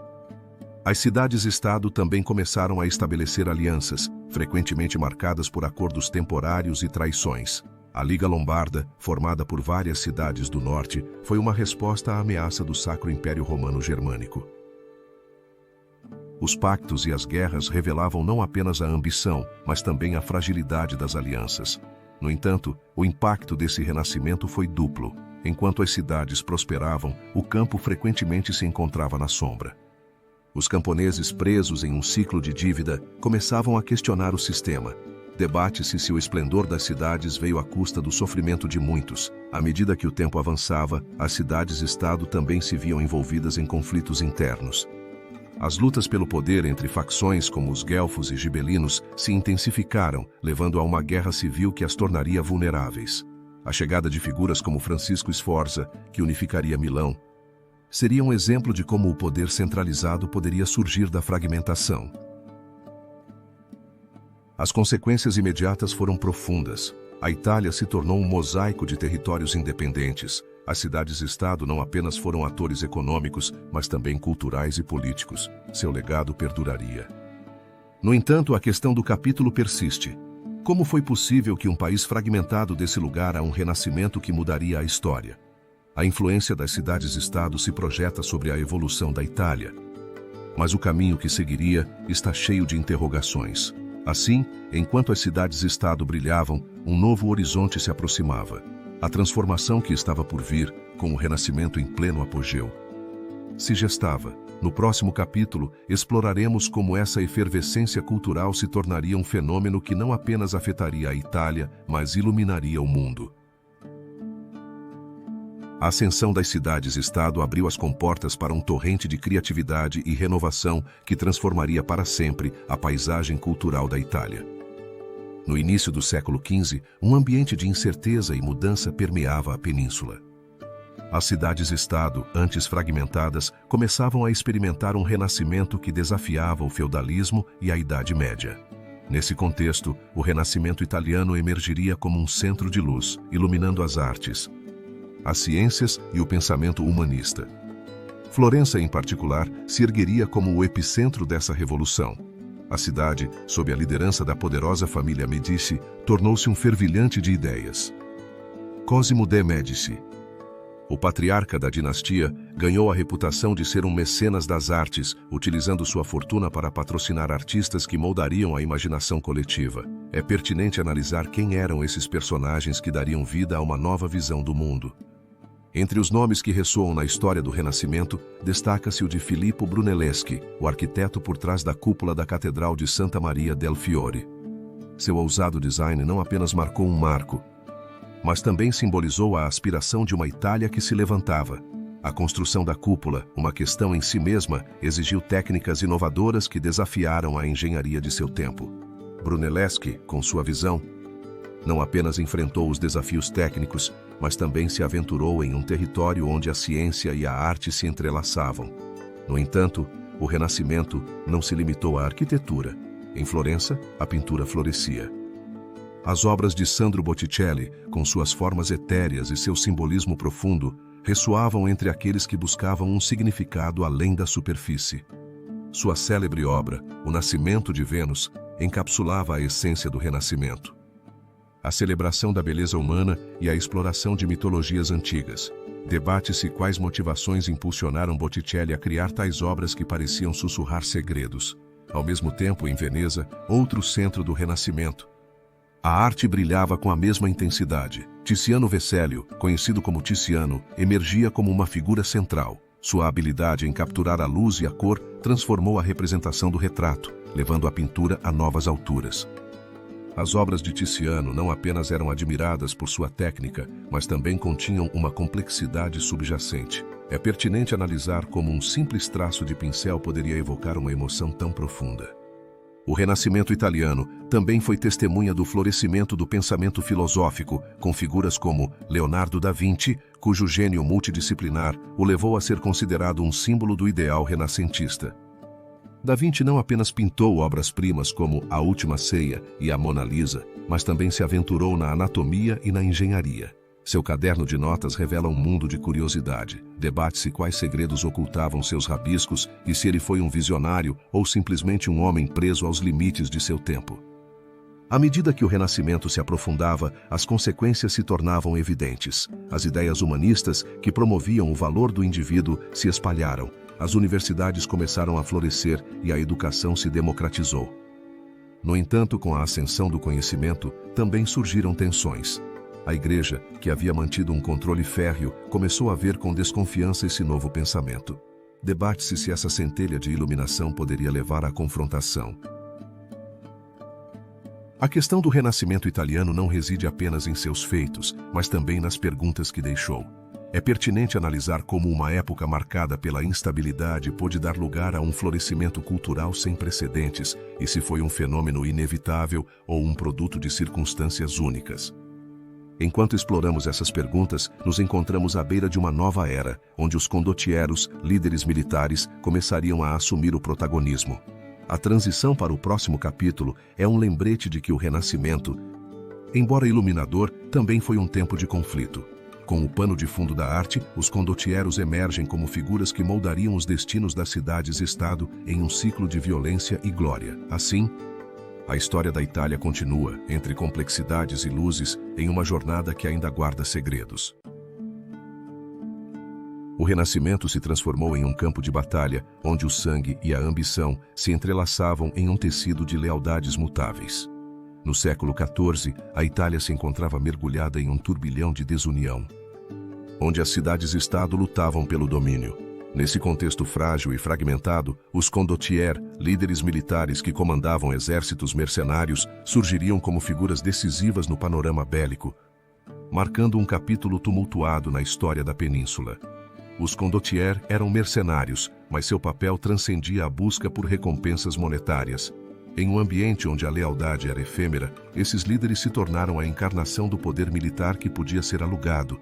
S1: As cidades-estado também começaram a estabelecer alianças, frequentemente marcadas por acordos temporários e traições. A Liga Lombarda, formada por várias cidades do norte, foi uma resposta à ameaça do Sacro Império Romano Germânico. Os pactos e as guerras revelavam não apenas a ambição, mas também a fragilidade das alianças. No entanto, o impacto desse renascimento foi duplo. Enquanto as cidades prosperavam, o campo frequentemente se encontrava na sombra. Os camponeses, presos em um ciclo de dívida, começavam a questionar o sistema. Debate-se se o esplendor das cidades veio à custa do sofrimento de muitos. À medida que o tempo avançava, as cidades-estado também se viam envolvidas em conflitos internos. As lutas pelo poder entre facções como os guelfos e gibelinos se intensificaram, levando a uma guerra civil que as tornaria vulneráveis. A chegada de figuras como Francisco Sforza, que unificaria Milão, seria um exemplo de como o poder centralizado poderia surgir da fragmentação. As consequências imediatas foram profundas. A Itália se tornou um mosaico de territórios independentes. As cidades-estado não apenas foram atores econômicos, mas também culturais e políticos. Seu legado perduraria. No entanto, a questão do capítulo persiste. Como foi possível que um país fragmentado desse lugar a um renascimento que mudaria a história? A influência das cidades-estado se projeta sobre a evolução da Itália. Mas o caminho que seguiria está cheio de interrogações. Assim, enquanto as cidades-estado brilhavam, um novo horizonte se aproximava. A transformação que estava por vir, com o renascimento em pleno apogeu, se gestava. No próximo capítulo, exploraremos como essa efervescência cultural se tornaria um fenômeno que não apenas afetaria a Itália, mas iluminaria o mundo. A ascensão das cidades-estado abriu as comportas para um torrente de criatividade e renovação que transformaria para sempre a paisagem cultural da Itália. No início do século XV, um ambiente de incerteza e mudança permeava a península. As cidades-estado, antes fragmentadas, começavam a experimentar um renascimento que desafiava o feudalismo e a Idade Média. Nesse contexto, o Renascimento italiano emergiria como um centro de luz, iluminando as artes, as ciências e o pensamento humanista. Florença, em particular, se ergueria como o epicentro dessa revolução. A cidade, sob a liderança da poderosa família Medici, tornou-se um fervilhante de ideias. Cosimo de' Medici, o patriarca da dinastia, ganhou a reputação de ser um mecenas das artes, utilizando sua fortuna para patrocinar artistas que moldariam a imaginação coletiva. É pertinente analisar quem eram esses personagens que dariam vida a uma nova visão do mundo. Entre os nomes que ressoam na história do Renascimento, destaca-se o de Filippo Brunelleschi, o arquiteto por trás da cúpula da Catedral de Santa Maria del Fiore. Seu ousado design não apenas marcou um marco, mas também simbolizou a aspiração de uma Itália que se levantava. A construção da cúpula, uma questão em si mesma, exigiu técnicas inovadoras que desafiaram a engenharia de seu tempo. Brunelleschi, com sua visão, não apenas enfrentou os desafios técnicos, mas também se aventurou em um território onde a ciência e a arte se entrelaçavam. No entanto, o Renascimento não se limitou à arquitetura. Em Florença, a pintura florescia. As obras de Sandro Botticelli, com suas formas etéreas e seu simbolismo profundo, ressoavam entre aqueles que buscavam um significado além da superfície. Sua célebre obra, O Nascimento de Vênus, encapsulava a essência do Renascimento. A celebração da beleza humana e a exploração de mitologias antigas. Debate-se quais motivações impulsionaram Botticelli a criar tais obras que pareciam sussurrar segredos. Ao mesmo tempo, em Veneza, outro centro do Renascimento, a arte brilhava com a mesma intensidade. Tiziano Vecellio, conhecido como Tiziano, emergia como uma figura central. Sua habilidade em capturar a luz e a cor transformou a representação do retrato, levando a pintura a novas alturas. As obras de Tiziano não apenas eram admiradas por sua técnica, mas também continham uma complexidade subjacente. É pertinente analisar como um simples traço de pincel poderia evocar uma emoção tão profunda. O Renascimento italiano também foi testemunha do florescimento do pensamento filosófico, com figuras como Leonardo da Vinci, cujo gênio multidisciplinar o levou a ser considerado um símbolo do ideal renascentista. Da Vinci não apenas pintou obras-primas como A Última Ceia e a Mona Lisa, mas também se aventurou na anatomia e na engenharia. Seu caderno de notas revela um mundo de curiosidade. Debate-se quais segredos ocultavam seus rabiscos e se ele foi um visionário ou simplesmente um homem preso aos limites de seu tempo. À medida que o Renascimento se aprofundava, as consequências se tornavam evidentes. As ideias humanistas, que promoviam o valor do indivíduo, se espalharam. As universidades começaram a florescer e a educação se democratizou. No entanto, com a ascensão do conhecimento, também surgiram tensões. A Igreja, que havia mantido um controle férreo, começou a ver com desconfiança esse novo pensamento. Debate-se se essa centelha de iluminação poderia levar à confrontação. A questão do Renascimento italiano não reside apenas em seus feitos, mas também nas perguntas que deixou. É pertinente analisar como uma época marcada pela instabilidade pôde dar lugar a um florescimento cultural sem precedentes e se foi um fenômeno inevitável ou um produto de circunstâncias únicas. Enquanto exploramos essas perguntas, nos encontramos à beira de uma nova era, onde os condottieros, líderes militares, começariam a assumir o protagonismo. A transição para o próximo capítulo é um lembrete de que o Renascimento, embora iluminador, também foi um tempo de conflito. Com o pano de fundo da arte, os condottieros emergem como figuras que moldariam os destinos das cidades-estado em um ciclo de violência e glória. Assim, a história da Itália continua, entre complexidades e luzes, em uma jornada que ainda guarda segredos. O Renascimento se transformou em um campo de batalha, onde o sangue e a ambição se entrelaçavam em um tecido de lealdades mutáveis. No século XIV, a Itália se encontrava mergulhada em um turbilhão de desunião, onde as cidades-estado lutavam pelo domínio. Nesse contexto frágil e fragmentado, os condottieri, líderes militares que comandavam exércitos mercenários, surgiriam como figuras decisivas no panorama bélico, marcando um capítulo tumultuado na história da península. Os condottieri eram mercenários, mas seu papel transcendia a busca por recompensas monetárias. Em um ambiente onde a lealdade era efêmera, esses líderes se tornaram a encarnação do poder militar que podia ser alugado,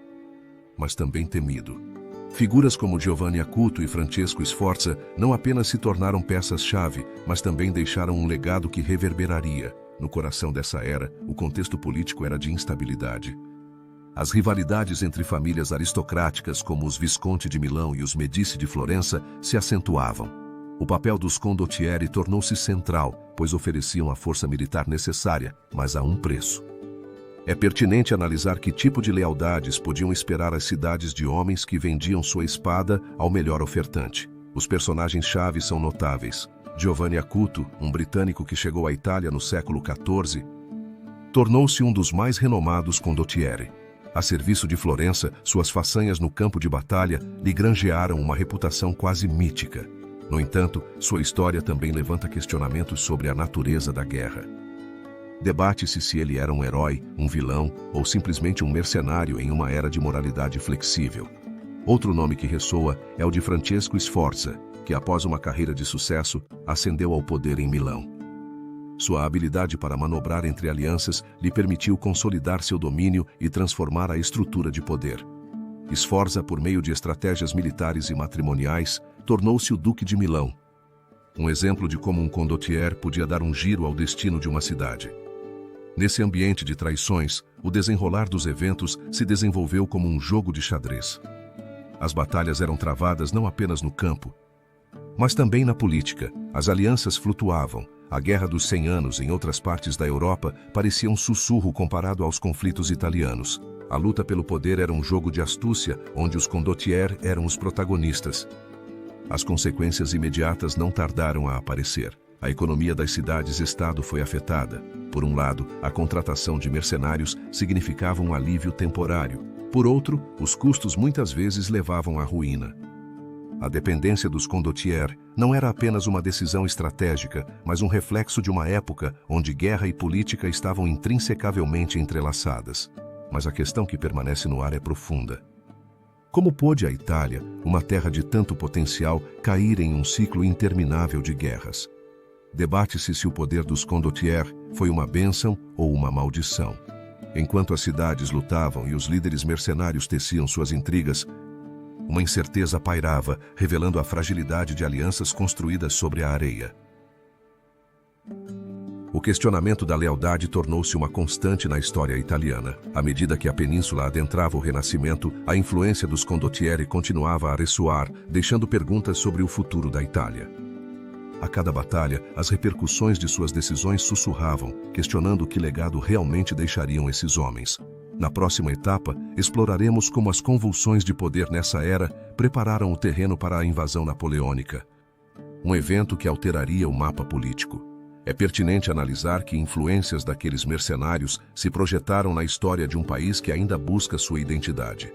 S1: mas também temido. Figuras como Giovanni Acuto e Francesco Sforza não apenas se tornaram peças-chave, mas também deixaram um legado que reverberaria. No coração dessa era, o contexto político era de instabilidade. As rivalidades entre famílias aristocráticas como os Visconti de Milão e os Medici de Florença se acentuavam. O papel dos condottieri tornou-se central, pois ofereciam a força militar necessária, mas a um preço. É pertinente analisar que tipo de lealdades podiam esperar as cidades de homens que vendiam sua espada ao melhor ofertante. Os personagens-chave são notáveis. Giovanni Acuto, um britânico que chegou à Itália no século XIV, tornou-se um dos mais renomados condottieri. A serviço de Florença, suas façanhas no campo de batalha lhe granjearam uma reputação quase mítica. No entanto, sua história também levanta questionamentos sobre a natureza da guerra. Debate-se se ele era um herói, um vilão ou simplesmente um mercenário em uma era de moralidade flexível. Outro nome que ressoa é o de Francesco Sforza, que após uma carreira de sucesso, ascendeu ao poder em Milão. Sua habilidade para manobrar entre alianças lhe permitiu consolidar seu domínio e transformar a estrutura de poder. Sforza, por meio de estratégias militares e matrimoniais, tornou-se o Duque de Milão, um exemplo de como um condottieri podia dar um giro ao destino de uma cidade. Nesse ambiente de traições, o desenrolar dos eventos se desenvolveu como um jogo de xadrez. As batalhas eram travadas não apenas no campo, mas também na política. As alianças flutuavam. A Guerra dos 100 Anos em outras partes da Europa parecia um sussurro comparado aos conflitos italianos. A luta pelo poder era um jogo de astúcia, onde os condottieri eram os protagonistas. As consequências imediatas não tardaram a aparecer. A economia das cidades-estado foi afetada. Por um lado, a contratação de mercenários significava um alívio temporário. Por outro, os custos muitas vezes levavam à ruína. A dependência dos condottieri não era apenas uma decisão estratégica, mas um reflexo de uma época onde guerra e política estavam intrinsecavelmente entrelaçadas. Mas a questão que permanece no ar é profunda. Como pôde a Itália, uma terra de tanto potencial, cair em um ciclo interminável de guerras? Debate-se se o poder dos condottieri foi uma bênção ou uma maldição. Enquanto as cidades lutavam e os líderes mercenários teciam suas intrigas, uma incerteza pairava, revelando a fragilidade de alianças construídas sobre a areia. O questionamento da lealdade tornou-se uma constante na história italiana. À medida que a península adentrava o Renascimento, a influência dos Condottieri continuava a ressoar, deixando perguntas sobre o futuro da Itália. A cada batalha, as repercussões de suas decisões sussurravam, questionando que legado realmente deixariam esses homens. Na próxima etapa, exploraremos como as convulsões de poder nessa era prepararam o terreno para a invasão napoleônica. Um evento que alteraria o mapa político. É pertinente analisar que influências daqueles mercenários se projetaram na história de um país que ainda busca sua identidade.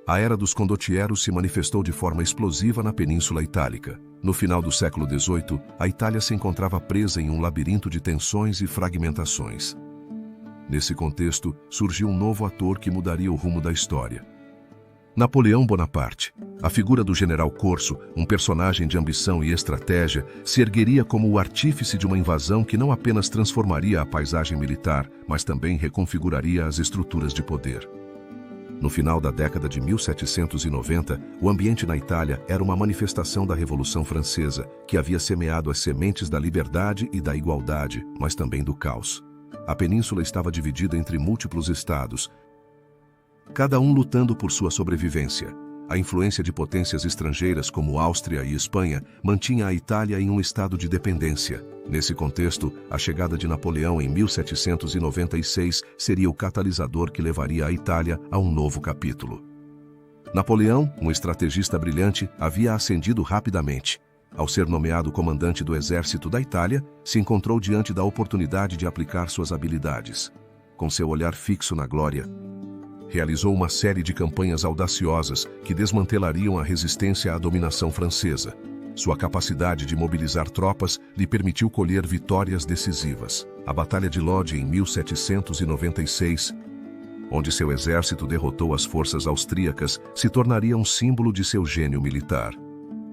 S1: A era dos Condottieri se manifestou de forma explosiva na Península Itálica. No final do século XVIII, a Itália se encontrava presa em um labirinto de tensões e fragmentações. Nesse contexto, surgiu um novo ator que mudaria o rumo da história. Napoleão Bonaparte. A figura do general Corso, um personagem de ambição e estratégia, se ergueria como o artífice de uma invasão que não apenas transformaria a paisagem militar, mas também reconfiguraria as estruturas de poder. No final da década de 1790, o ambiente na Itália era uma manifestação da Revolução Francesa, que havia semeado as sementes da liberdade e da igualdade, mas também do caos. A península estava dividida entre múltiplos estados, cada um lutando por sua sobrevivência. A influência de potências estrangeiras como Áustria e Espanha mantinha a Itália em um estado de dependência. Nesse contexto, a chegada de Napoleão em 1796 seria o catalisador que levaria a Itália a um novo capítulo. Napoleão, um estrategista brilhante, havia ascendido rapidamente. Ao ser nomeado comandante do exército da Itália, se encontrou diante da oportunidade de aplicar suas habilidades. Com seu olhar fixo na glória, realizou uma série de campanhas audaciosas que desmantelariam a resistência à dominação francesa. Sua capacidade de mobilizar tropas lhe permitiu colher vitórias decisivas. A Batalha de Lodi em 1796, onde seu exército derrotou as forças austríacas, se tornaria um símbolo de seu gênio militar.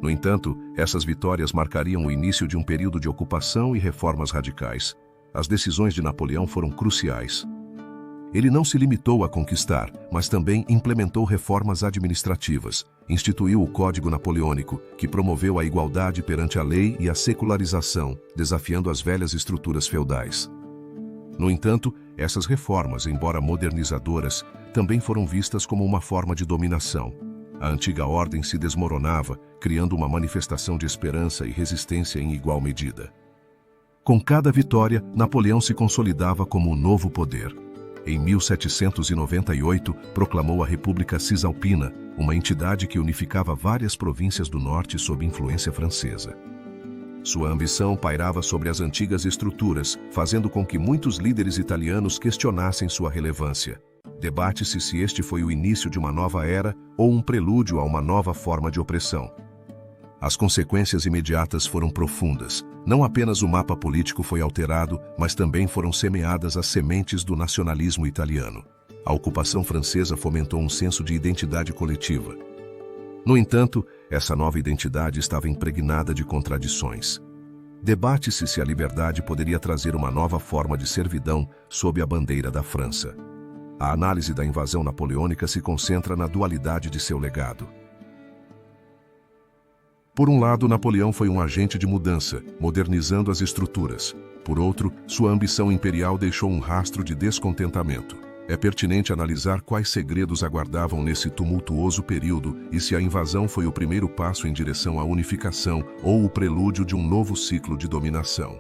S1: No entanto, essas vitórias marcariam o início de um período de ocupação e reformas radicais. As decisões de Napoleão foram cruciais. Ele não se limitou a conquistar, mas também implementou reformas administrativas. Instituiu o Código Napoleônico, que promoveu a igualdade perante a lei e a secularização, desafiando as velhas estruturas feudais. No entanto, essas reformas, embora modernizadoras, também foram vistas como uma forma de dominação. A antiga ordem se desmoronava, criando uma manifestação de esperança e resistência em igual medida. Com cada vitória, Napoleão se consolidava como o novo poder. Em 1798, proclamou a República Cisalpina, uma entidade que unificava várias províncias do norte sob influência francesa. Sua ambição pairava sobre as antigas estruturas, fazendo com que muitos líderes italianos questionassem sua relevância. Debate-se se este foi o início de uma nova era ou um prelúdio a uma nova forma de opressão. As consequências imediatas foram profundas. Não apenas o mapa político foi alterado, mas também foram semeadas as sementes do nacionalismo italiano. A ocupação francesa fomentou um senso de identidade coletiva. No entanto, essa nova identidade estava impregnada de contradições. Debate-se se a liberdade poderia trazer uma nova forma de servidão sob a bandeira da França. A análise da invasão napoleônica se concentra na dualidade de seu legado. Por um lado, Napoleão foi um agente de mudança, modernizando as estruturas. Por outro, sua ambição imperial deixou um rastro de descontentamento. É pertinente analisar quais segredos aguardavam nesse tumultuoso período e se a invasão foi o primeiro passo em direção à unificação ou o prelúdio de um novo ciclo de dominação.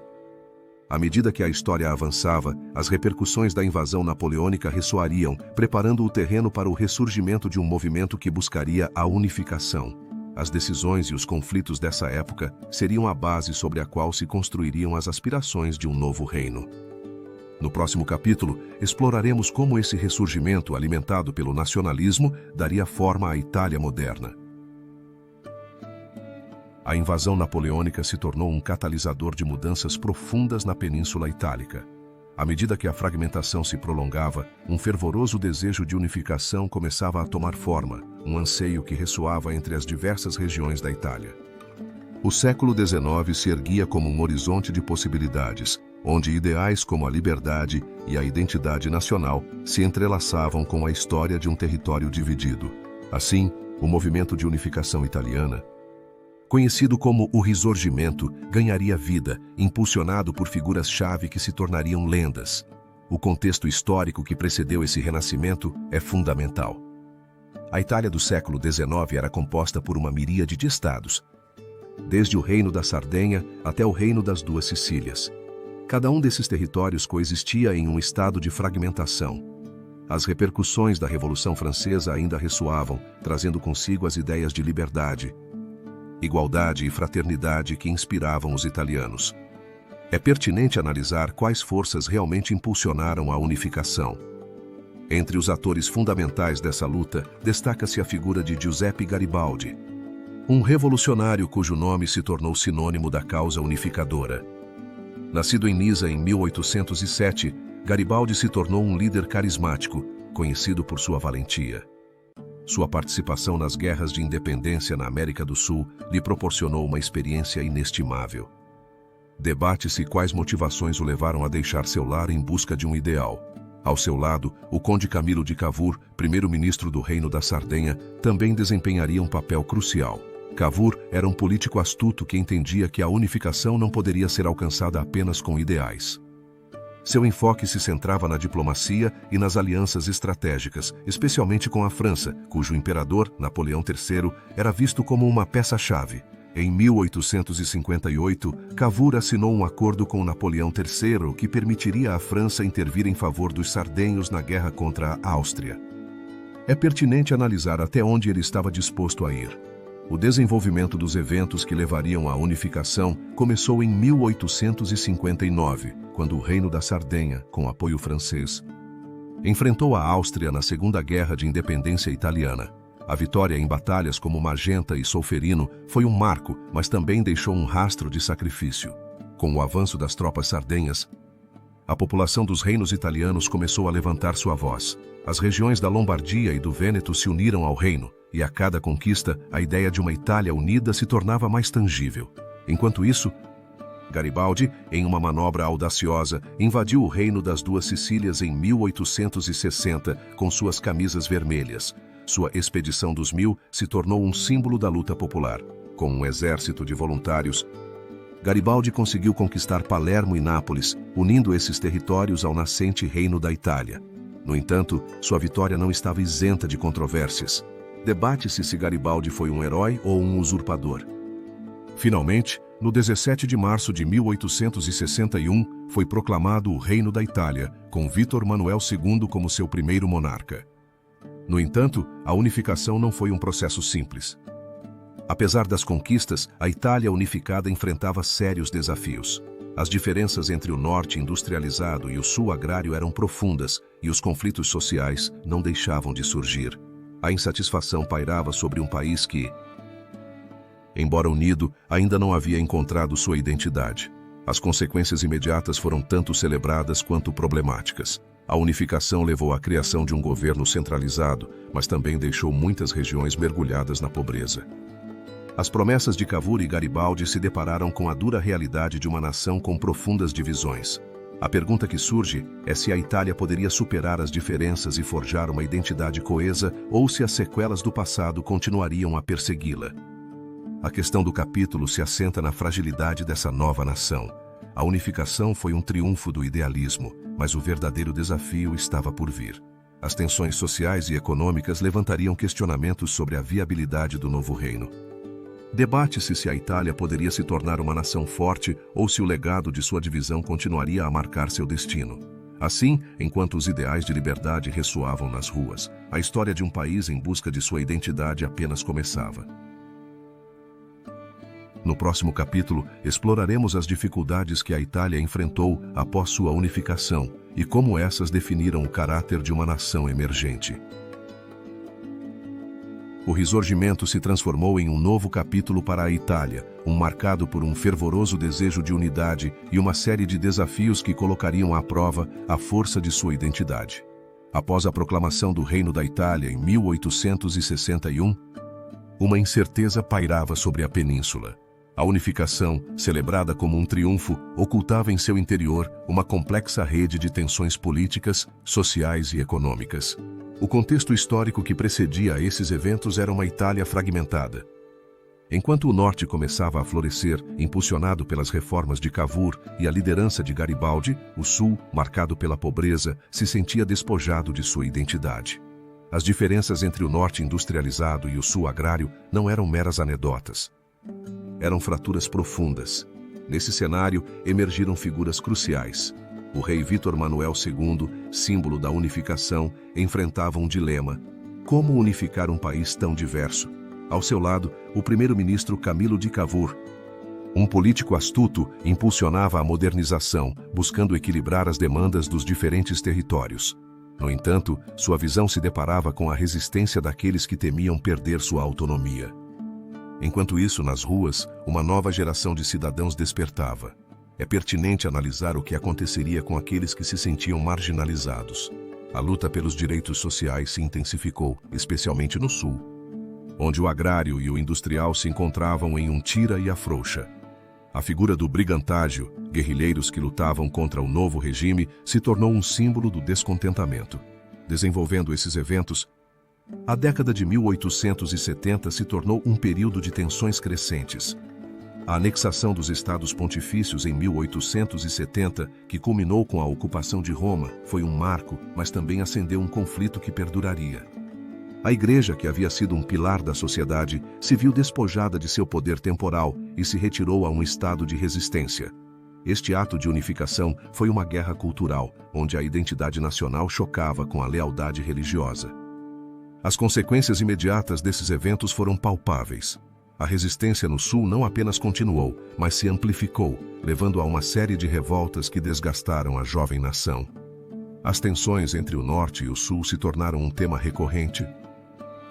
S1: À medida que a história avançava, as repercussões da invasão napoleônica ressoariam, preparando o terreno para o ressurgimento de um movimento que buscaria a unificação. As decisões e os conflitos dessa época seriam a base sobre a qual se construiriam as aspirações de um novo reino. No próximo capítulo, exploraremos como esse ressurgimento, alimentado pelo nacionalismo, daria forma à Itália moderna. A invasão napoleônica se tornou um catalisador de mudanças profundas na Península Itálica. À medida que a fragmentação se prolongava, um fervoroso desejo de unificação começava a tomar forma, um anseio que ressoava entre as diversas regiões da Itália. O século XIX se erguia como um horizonte de possibilidades, onde ideais como a liberdade e a identidade nacional se entrelaçavam com a história de um território dividido. Assim, o movimento de unificação italiana conhecido como o Risorgimento, ganharia vida, impulsionado por figuras-chave que se tornariam lendas. O contexto histórico que precedeu esse renascimento é fundamental. A Itália do século XIX era composta por uma miríade de estados, desde o Reino da Sardenha até o Reino das Duas Sicílias. Cada um desses territórios coexistia em um estado de fragmentação. As repercussões da Revolução Francesa ainda ressoavam, trazendo consigo as ideias de liberdade, igualdade e fraternidade que inspiravam os italianos. É pertinente analisar quais forças realmente impulsionaram a unificação. Entre os atores fundamentais dessa luta, destaca-se a figura de Giuseppe Garibaldi, um revolucionário cujo nome se tornou sinônimo da causa unificadora. Nascido em Nisa em 1807, Garibaldi se tornou um líder carismático, conhecido por sua valentia. Sua participação nas guerras de independência na América do Sul lhe proporcionou uma experiência inestimável. Debate-se quais motivações o levaram a deixar seu lar em busca de um ideal. Ao seu lado, o conde Camilo de Cavour, primeiro-ministro do Reino da Sardenha, também desempenharia um papel crucial. Cavour era um político astuto que entendia que a unificação não poderia ser alcançada apenas com ideais. Seu enfoque se centrava na diplomacia e nas alianças estratégicas, especialmente com a França, cujo imperador, Napoleão III, era visto como uma peça-chave. Em 1858, Cavour assinou um acordo com Napoleão III que permitiria à França intervir em favor dos sardenhos na guerra contra a Áustria. É pertinente analisar até onde ele estava disposto a ir. O desenvolvimento dos eventos que levariam à unificação começou em 1859, quando o Reino da Sardenha, com apoio francês, enfrentou a Áustria na Segunda Guerra de Independência Italiana. A vitória em batalhas como Magenta e Solferino foi um marco, mas também deixou um rastro de sacrifício. Com o avanço das tropas sardenhas, a população dos reinos italianos começou a levantar sua voz. As regiões da Lombardia e do Vêneto se uniram ao reino, e a cada conquista, a ideia de uma Itália unida se tornava mais tangível. Enquanto isso, Garibaldi, em uma manobra audaciosa, invadiu o Reino das Duas Sicílias em 1860 com suas camisas vermelhas. Sua expedição dos 1000 se tornou um símbolo da luta popular. Com um exército de voluntários, Garibaldi conseguiu conquistar Palermo e Nápoles, unindo esses territórios ao nascente Reino da Itália. No entanto, sua vitória não estava isenta de controvérsias. Debate-se se Garibaldi foi um herói ou um usurpador. Finalmente, no 17 de março de 1861, foi proclamado o Reino da Itália, com Vítor Manuel II como seu primeiro monarca. No entanto, a unificação não foi um processo simples. Apesar das conquistas, a Itália unificada enfrentava sérios desafios. As diferenças entre o norte industrializado e o sul agrário eram profundas, e os conflitos sociais não deixavam de surgir. A insatisfação pairava sobre um país que, embora unido, ainda não havia encontrado sua identidade. As consequências imediatas foram tanto celebradas quanto problemáticas. A unificação levou à criação de um governo centralizado, mas também deixou muitas regiões mergulhadas na pobreza. As promessas de Cavour e Garibaldi se depararam com a dura realidade de uma nação com profundas divisões. A pergunta que surge é se a Itália poderia superar as diferenças e forjar uma identidade coesa ou se as sequelas do passado continuariam a persegui-la. A questão do capítulo se assenta na fragilidade dessa nova nação. A unificação foi um triunfo do idealismo, mas o verdadeiro desafio estava por vir. As tensões sociais e econômicas levantariam questionamentos sobre a viabilidade do novo reino. Debate-se se a Itália poderia se tornar uma nação forte ou se o legado de sua divisão continuaria a marcar seu destino. Assim, enquanto os ideais de liberdade ressoavam nas ruas, a história de um país em busca de sua identidade apenas começava. No próximo capítulo, exploraremos as dificuldades que a Itália enfrentou após sua unificação e como essas definiram o caráter de uma nação emergente. O Risorgimento se transformou em um novo capítulo para a Itália, marcado por um fervoroso desejo de unidade e uma série de desafios que colocariam à prova a força de sua identidade. Após a proclamação do Reino da Itália em 1861, uma incerteza pairava sobre a península. A unificação, celebrada como um triunfo, ocultava em seu interior uma complexa rede de tensões políticas, sociais e econômicas. O contexto histórico que precedia a esses eventos era uma Itália fragmentada. Enquanto o norte começava a florescer, impulsionado pelas reformas de Cavour e a liderança de Garibaldi, o sul, marcado pela pobreza, se sentia despojado de sua identidade. As diferenças entre o norte industrializado e o sul agrário não eram meras anedotas. Eram fraturas profundas. Nesse cenário, emergiram figuras cruciais. O rei Vítor Manuel II, símbolo da unificação, enfrentava um dilema: como unificar um país tão diverso? Ao seu lado, o primeiro-ministro Camilo de Cavour, um político astuto, impulsionava a modernização, buscando equilibrar as demandas dos diferentes territórios. No entanto, sua visão se deparava com a resistência daqueles que temiam perder sua autonomia. Enquanto isso, nas ruas, uma nova geração de cidadãos despertava. É pertinente analisar o que aconteceria com aqueles que se sentiam marginalizados. A luta pelos direitos sociais se intensificou, especialmente no sul, onde o agrário e o industrial se encontravam em um tira e afrouxa. A figura do brigantágio, guerrilheiros que lutavam contra o novo regime, se tornou um símbolo do descontentamento. Desenvolvendo esses eventos, a década de 1870 se tornou um período de tensões crescentes. A anexação dos Estados Pontifícios em 1870, que culminou com a ocupação de Roma, foi um marco, mas também acendeu um conflito que perduraria. A Igreja, que havia sido um pilar da sociedade, se viu despojada de seu poder temporal e se retirou a um estado de resistência. Este ato de unificação foi uma guerra cultural, onde a identidade nacional chocava com a lealdade religiosa. As consequências imediatas desses eventos foram palpáveis. A resistência no sul não apenas continuou, mas se amplificou, levando a uma série de revoltas que desgastaram a jovem nação. As tensões entre o norte e o sul se tornaram um tema recorrente,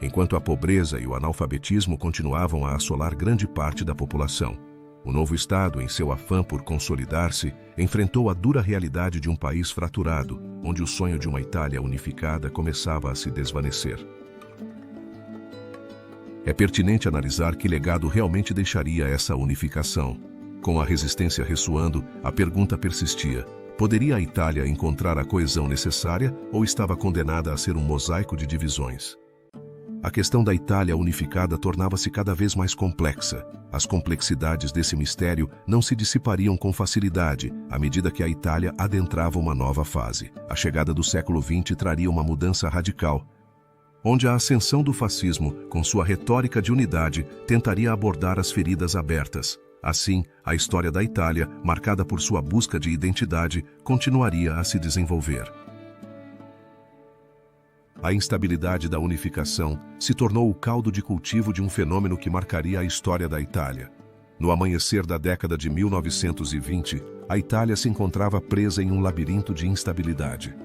S1: enquanto a pobreza e o analfabetismo continuavam a assolar grande parte da população. O novo Estado, em seu afã por consolidar-se, enfrentou a dura realidade de um país fraturado, onde o sonho de uma Itália unificada começava a se desvanecer. É pertinente analisar que legado realmente deixaria essa unificação. Com a resistência ressoando, a pergunta persistia: poderia a Itália encontrar a coesão necessária ou estava condenada a ser um mosaico de divisões? A questão da Itália unificada tornava-se cada vez mais complexa. As complexidades desse mistério não se dissipariam com facilidade à medida que a Itália adentrava uma nova fase. A chegada do século XX traria uma mudança radical, onde a ascensão do fascismo, com sua retórica de unidade, tentaria abordar as feridas abertas. Assim, a história da Itália, marcada por sua busca de identidade, continuaria a se desenvolver. A instabilidade da unificação se tornou o caldo de cultivo de um fenômeno que marcaria a história da Itália. No amanhecer da década de 1920, a Itália se encontrava presa em um labirinto de instabilidade.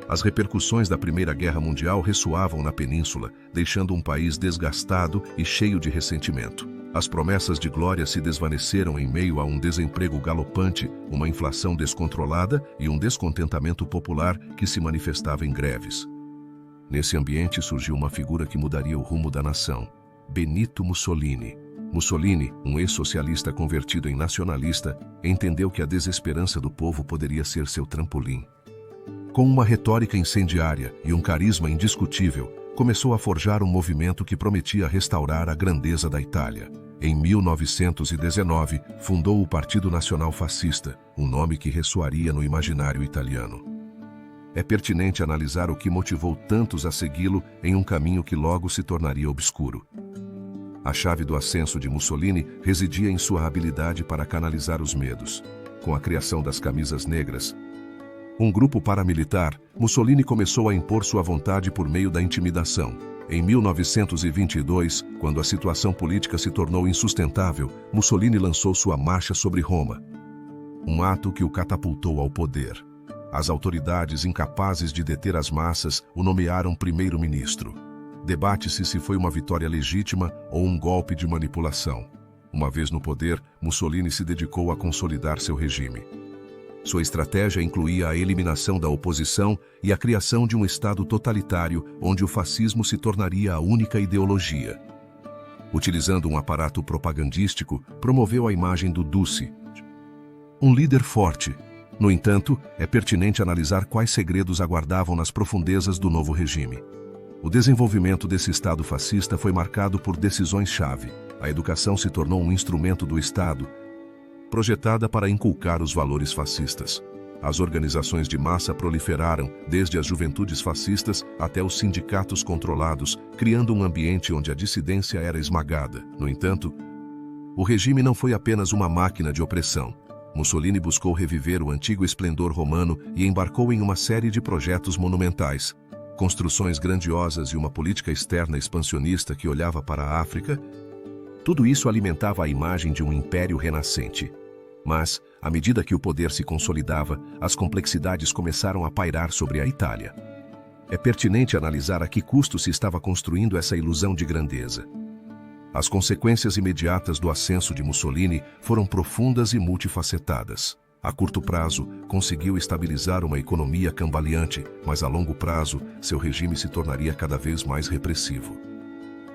S1: As repercussões da Primeira Guerra Mundial ressoavam na península, deixando um país desgastado e cheio de ressentimento. As promessas de glória se desvaneceram em meio a um desemprego galopante, uma inflação descontrolada e um descontentamento popular que se manifestava em greves. Nesse ambiente surgiu uma figura que mudaria o rumo da nação: Benito Mussolini. Mussolini, um ex-socialista convertido em nacionalista, entendeu que a desesperança do povo poderia ser seu trampolim. Com uma retórica incendiária e um carisma indiscutível, começou a forjar um movimento que prometia restaurar a grandeza da Itália. Em 1919, fundou o Partido Nacional Fascista, um nome que ressoaria no imaginário italiano. É pertinente analisar o que motivou tantos a segui-lo em um caminho que logo se tornaria obscuro. A chave do ascenso de Mussolini residia em sua habilidade para canalizar os medos. Com a criação das Camisas Negras, um grupo paramilitar, Mussolini começou a impor sua vontade por meio da intimidação. Em 1922, quando a situação política se tornou insustentável, Mussolini lançou sua marcha sobre Roma, um ato que o catapultou ao poder. As autoridades, incapazes de deter as massas, o nomearam primeiro-ministro. Debate-se se foi uma vitória legítima ou um golpe de manipulação. Uma vez no poder, Mussolini se dedicou a consolidar seu regime. Sua estratégia incluía a eliminação da oposição e a criação de um Estado totalitário onde o fascismo se tornaria a única ideologia. Utilizando um aparato propagandístico, promoveu a imagem do Duce, um líder forte. No entanto, é pertinente analisar quais segredos aguardavam nas profundezas do novo regime. O desenvolvimento desse Estado fascista foi marcado por decisões-chave: a educação se tornou um instrumento do Estado, projetada para inculcar os valores fascistas. As organizações de massa proliferaram, desde as juventudes fascistas até os sindicatos controlados, criando um ambiente onde a dissidência era esmagada. No entanto, o regime não foi apenas uma máquina de opressão. Mussolini buscou reviver o antigo esplendor romano e embarcou em uma série de projetos monumentais. Construções grandiosas e uma política externa expansionista que olhava para a África. Tudo isso alimentava a imagem de um império renascente. Mas, à medida que o poder se consolidava, as complexidades começaram a pairar sobre a Itália. É pertinente analisar a que custo se estava construindo essa ilusão de grandeza. As consequências imediatas do ascenso de Mussolini foram profundas e multifacetadas. A curto prazo, conseguiu estabilizar uma economia cambaleante, mas a longo prazo, seu regime se tornaria cada vez mais repressivo.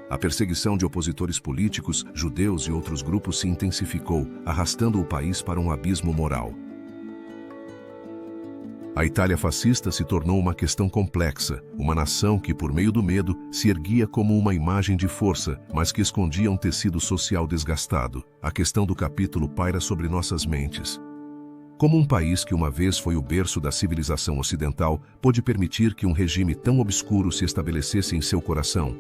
S1: A perseguição de opositores políticos, judeus e outros grupos se intensificou, arrastando o país para um abismo moral. A Itália fascista se tornou uma questão complexa, uma nação que, por meio do medo, se erguia como uma imagem de força, mas que escondia um tecido social desgastado. A questão do capítulo paira sobre nossas mentes. Como um país que uma vez foi o berço da civilização ocidental pôde permitir que um regime tão obscuro se estabelecesse em seu coração?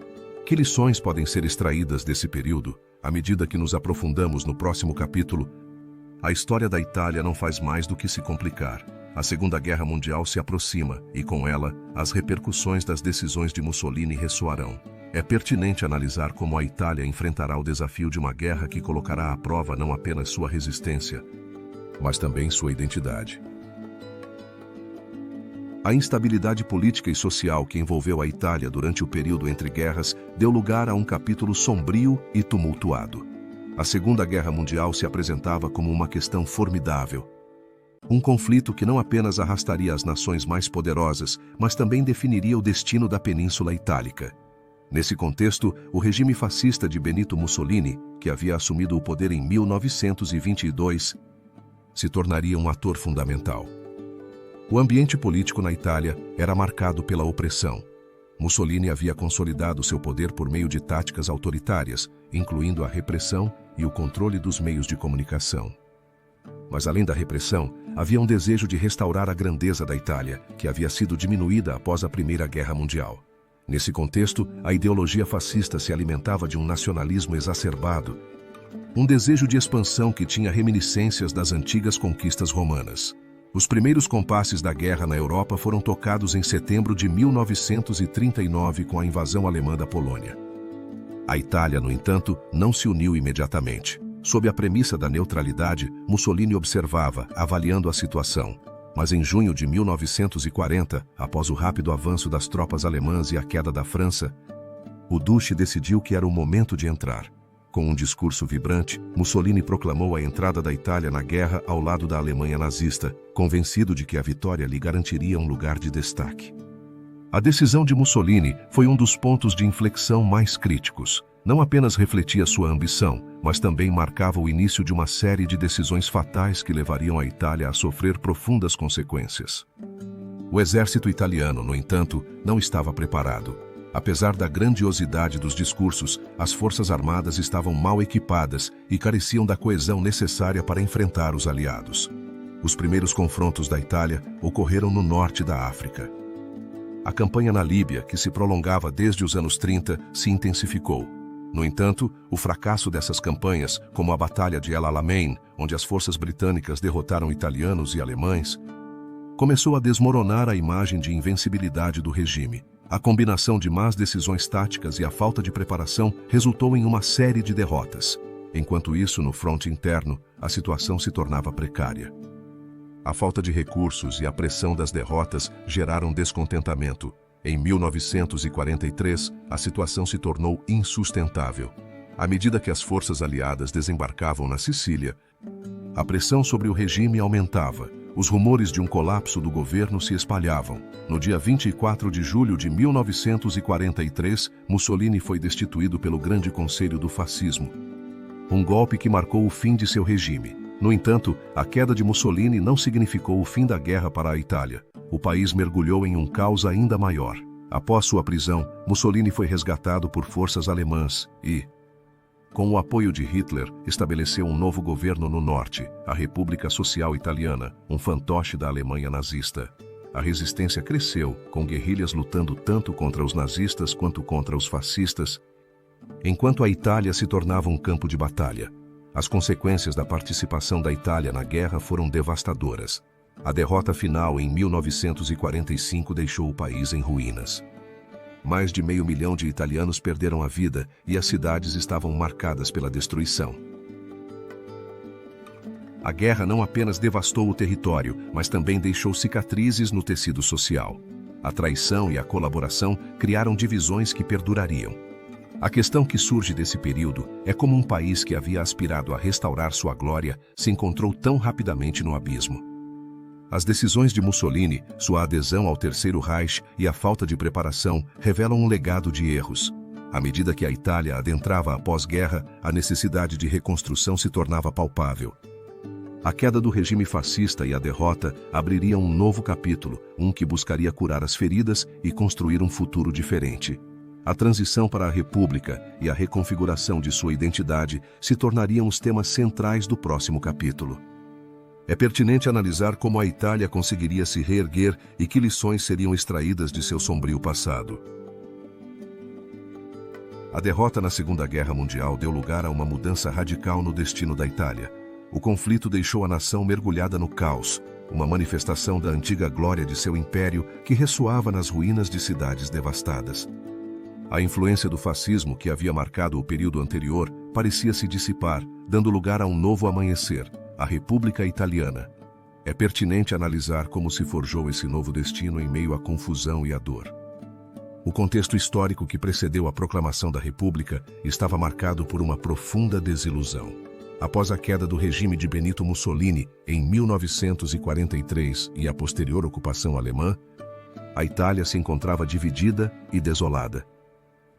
S1: Que lições podem ser extraídas desse período? À medida que nos aprofundamos no próximo capítulo, a história da Itália não faz mais do que se complicar. A Segunda Guerra Mundial se aproxima e, com ela, as repercussões das decisões de Mussolini ressoarão. É pertinente analisar como a Itália enfrentará o desafio de uma guerra que colocará à prova não apenas sua resistência, mas também sua identidade. A instabilidade política e social que envolveu a Itália durante o período entre guerras deu lugar a um capítulo sombrio e tumultuado. A Segunda Guerra Mundial se apresentava como uma questão formidável. Um conflito que não apenas arrastaria as nações mais poderosas, mas também definiria o destino da Península Itálica. Nesse contexto, o regime fascista de Benito Mussolini, que havia assumido o poder em 1922, se tornaria um ator fundamental. O ambiente político na Itália era marcado pela opressão. Mussolini havia consolidado seu poder por meio de táticas autoritárias, incluindo a repressão e o controle dos meios de comunicação. Mas além da repressão, havia um desejo de restaurar a grandeza da Itália, que havia sido diminuída após a Primeira Guerra Mundial. Nesse contexto, a ideologia fascista se alimentava de um nacionalismo exacerbado, um desejo de expansão que tinha reminiscências das antigas conquistas romanas. Os primeiros compasses da guerra na Europa foram tocados em setembro de 1939 com a invasão alemã da Polônia. A Itália, no entanto, não se uniu imediatamente. Sob a premissa da neutralidade, Mussolini observava, avaliando a situação. Mas em junho de 1940, após o rápido avanço das tropas alemãs e a queda da França, o Duce decidiu que era o momento de entrar. Com um discurso vibrante, Mussolini proclamou a entrada da Itália na guerra ao lado da Alemanha nazista, convencido de que a vitória lhe garantiria um lugar de destaque. A decisão de Mussolini foi um dos pontos de inflexão mais críticos. Não apenas refletia sua ambição, mas também marcava o início de uma série de decisões fatais que levariam a Itália a sofrer profundas consequências. O exército italiano, no entanto, não estava preparado. Apesar da grandiosidade dos discursos, as forças armadas estavam mal equipadas e careciam da coesão necessária para enfrentar os aliados. Os primeiros confrontos da Itália ocorreram no norte da África. A campanha na Líbia, que se prolongava desde os anos 30, se intensificou. No entanto, o fracasso dessas campanhas, como a Batalha de El Alamein, onde as forças britânicas derrotaram italianos e alemães, começou a desmoronar a imagem de invencibilidade do regime. A combinação de más decisões táticas e a falta de preparação resultou em uma série de derrotas. Enquanto isso, no fronte interno, a situação se tornava precária. A falta de recursos e a pressão das derrotas geraram descontentamento. Em 1943, a situação se tornou insustentável. À medida que as forças aliadas desembarcavam na Sicília, a pressão sobre o regime aumentava. Os rumores de um colapso do governo se espalhavam. No dia 24 de julho de 1943, Mussolini foi destituído pelo Grande Conselho do Fascismo. Um golpe que marcou o fim de seu regime. No entanto, a queda de Mussolini não significou o fim da guerra para a Itália. O país mergulhou em um caos ainda maior. Após sua prisão, Mussolini foi resgatado por forças alemãs e, Com o apoio de Hitler, estabeleceu um novo governo no norte, a República Social Italiana, um fantoche da Alemanha nazista. A resistência cresceu, com guerrilhas lutando tanto contra os nazistas quanto contra os fascistas, enquanto a Itália se tornava um campo de batalha. As consequências da participação da Itália na guerra foram devastadoras. A derrota final em 1945 deixou o país em ruínas. Mais de 500 mil de italianos perderam a vida e as cidades estavam marcadas pela destruição. A guerra não apenas devastou o território, mas também deixou cicatrizes no tecido social. A traição e a colaboração criaram divisões que perdurariam. A questão que surge desse período é como um país que havia aspirado a restaurar sua glória se encontrou tão rapidamente no abismo. As decisões de Mussolini, sua adesão ao Terceiro Reich e a falta de preparação revelam um legado de erros. À medida que a Itália adentrava a pós-guerra, a necessidade de reconstrução se tornava palpável. A queda do regime fascista e a derrota abririam um novo capítulo, um que buscaria curar as feridas e construir um futuro diferente. A transição para a República e a reconfiguração de sua identidade se tornariam os temas centrais do próximo capítulo. É pertinente analisar como a Itália conseguiria se reerguer e que lições seriam extraídas de seu sombrio passado. A derrota na Segunda Guerra Mundial deu lugar a uma mudança radical no destino da Itália. O conflito deixou a nação mergulhada no caos, uma manifestação da antiga glória de seu império que ressoava nas ruínas de cidades devastadas. A influência do fascismo que havia marcado o período anterior parecia se dissipar, dando lugar a um novo amanhecer, a República Italiana. É pertinente analisar como se forjou esse novo destino em meio à confusão e à dor. O contexto histórico que precedeu a proclamação da República estava marcado por uma profunda desilusão. Após a queda do regime de Benito Mussolini em 1943 e a posterior ocupação alemã, a Itália se encontrava dividida e desolada.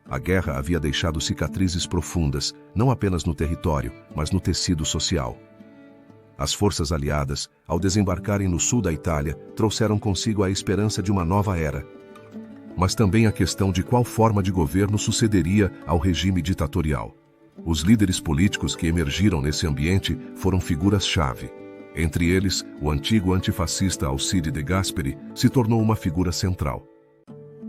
S1: A guerra havia deixado cicatrizes profundas, não apenas no território, mas no tecido social. As forças aliadas, ao desembarcarem no sul da Itália, trouxeram consigo a esperança de uma nova era. Mas também a questão de qual forma de governo sucederia ao regime ditatorial. Os líderes políticos que emergiram nesse ambiente foram figuras-chave. Entre eles, o antigo antifascista Alcide De Gasperi se tornou uma figura central.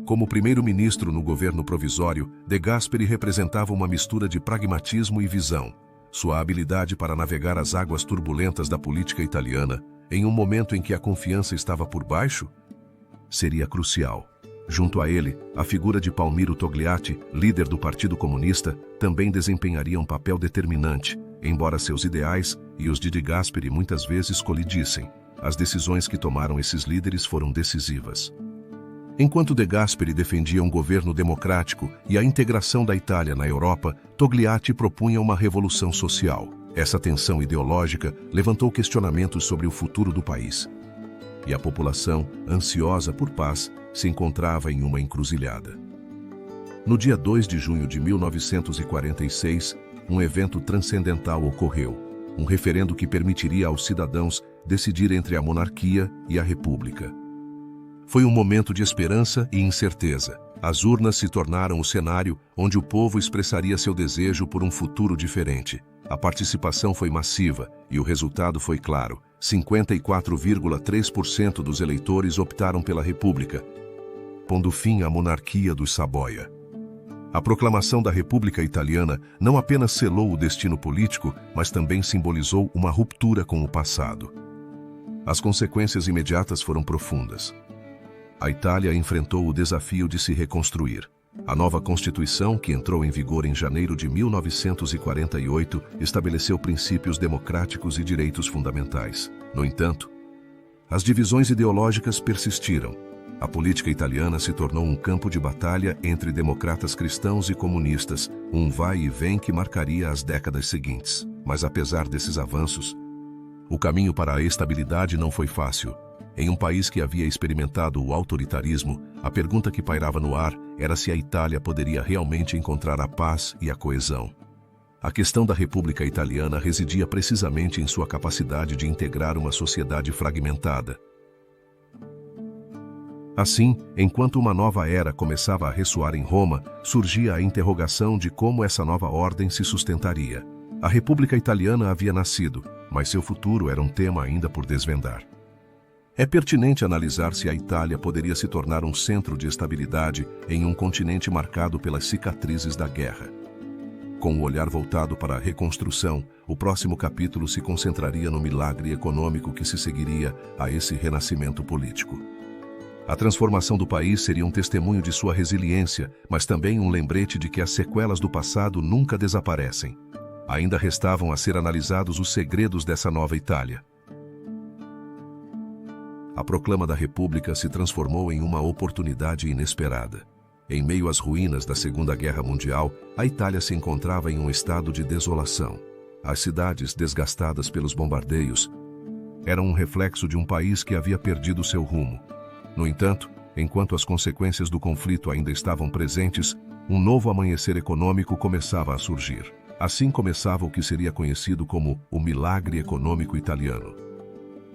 S1: Como primeiro-ministro no governo provisório, De Gasperi representava uma mistura de pragmatismo e visão. Sua habilidade para navegar as águas turbulentas da política italiana, em um momento em que a confiança estava por baixo, seria crucial. Junto a ele, a figura de Palmiro Togliatti, líder do Partido Comunista, também desempenharia um papel determinante, embora seus ideais e os de De Gasperi muitas vezes colidissem. As decisões que tomaram esses líderes foram decisivas. Enquanto De Gasperi defendia um governo democrático e a integração da Itália na Europa, Togliatti propunha uma revolução social. Essa tensão ideológica levantou questionamentos sobre o futuro do país. E a população, ansiosa por paz, se encontrava em uma encruzilhada. No dia 2 de junho de 1946, um evento transcendental ocorreu, um referendo que permitiria aos cidadãos decidir entre a monarquia e a república. Foi um momento de esperança e incerteza. As urnas se tornaram o cenário onde o povo expressaria seu desejo por um futuro diferente. A participação foi massiva e o resultado foi claro. 54,3% dos eleitores optaram pela República, pondo fim à monarquia dos Saboia. A proclamação da República Italiana não apenas selou o destino político, mas também simbolizou uma ruptura com o passado. As consequências imediatas foram profundas. A Itália enfrentou o desafio de se reconstruir. A nova Constituição, que entrou em vigor em janeiro de 1948, estabeleceu princípios democráticos e direitos fundamentais. No entanto, as divisões ideológicas persistiram. A política italiana se tornou um campo de batalha entre democratas cristãos e comunistas, um vai e vem que marcaria as décadas seguintes. Mas apesar desses avanços, o caminho para a estabilidade não foi fácil. Em um país que havia experimentado o autoritarismo, a pergunta que pairava no ar era se a Itália poderia realmente encontrar a paz e a coesão. A questão da República Italiana residia precisamente em sua capacidade de integrar uma sociedade fragmentada. Assim, enquanto uma nova era começava a ressoar em Roma, surgia a interrogação de como essa nova ordem se sustentaria. A República Italiana havia nascido, mas seu futuro era um tema ainda por desvendar. É pertinente analisar se a Itália poderia se tornar um centro de estabilidade em um continente marcado pelas cicatrizes da guerra. Com o olhar voltado para a reconstrução, o próximo capítulo se concentraria no milagre econômico que se seguiria a esse renascimento político. A transformação do país seria um testemunho de sua resiliência, mas também um lembrete de que as sequelas do passado nunca desaparecem. Ainda restavam a ser analisados os segredos dessa nova Itália. A proclama da República se transformou em uma oportunidade inesperada. Em meio às ruínas da Segunda Guerra Mundial, a Itália se encontrava em um estado de desolação. As cidades, desgastadas pelos bombardeios, eram um reflexo de um país que havia perdido seu rumo. No entanto, enquanto as consequências do conflito ainda estavam presentes, um novo amanhecer econômico começava a surgir. Assim começava o que seria conhecido como o milagre econômico italiano.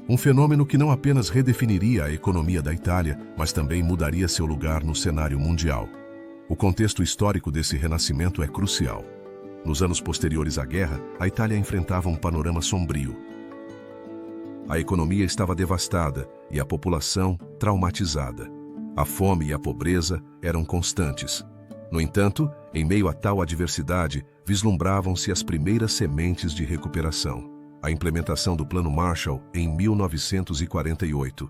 S1: Um fenômeno que não apenas redefiniria a economia da Itália, mas também mudaria seu lugar no cenário mundial. O contexto histórico desse renascimento é crucial. Nos anos posteriores à guerra, a Itália enfrentava um panorama sombrio. A economia estava devastada e a população traumatizada. A fome e a pobreza eram constantes. No entanto, em meio a tal adversidade, vislumbravam-se as primeiras sementes de recuperação. A implementação do Plano Marshall em 1948.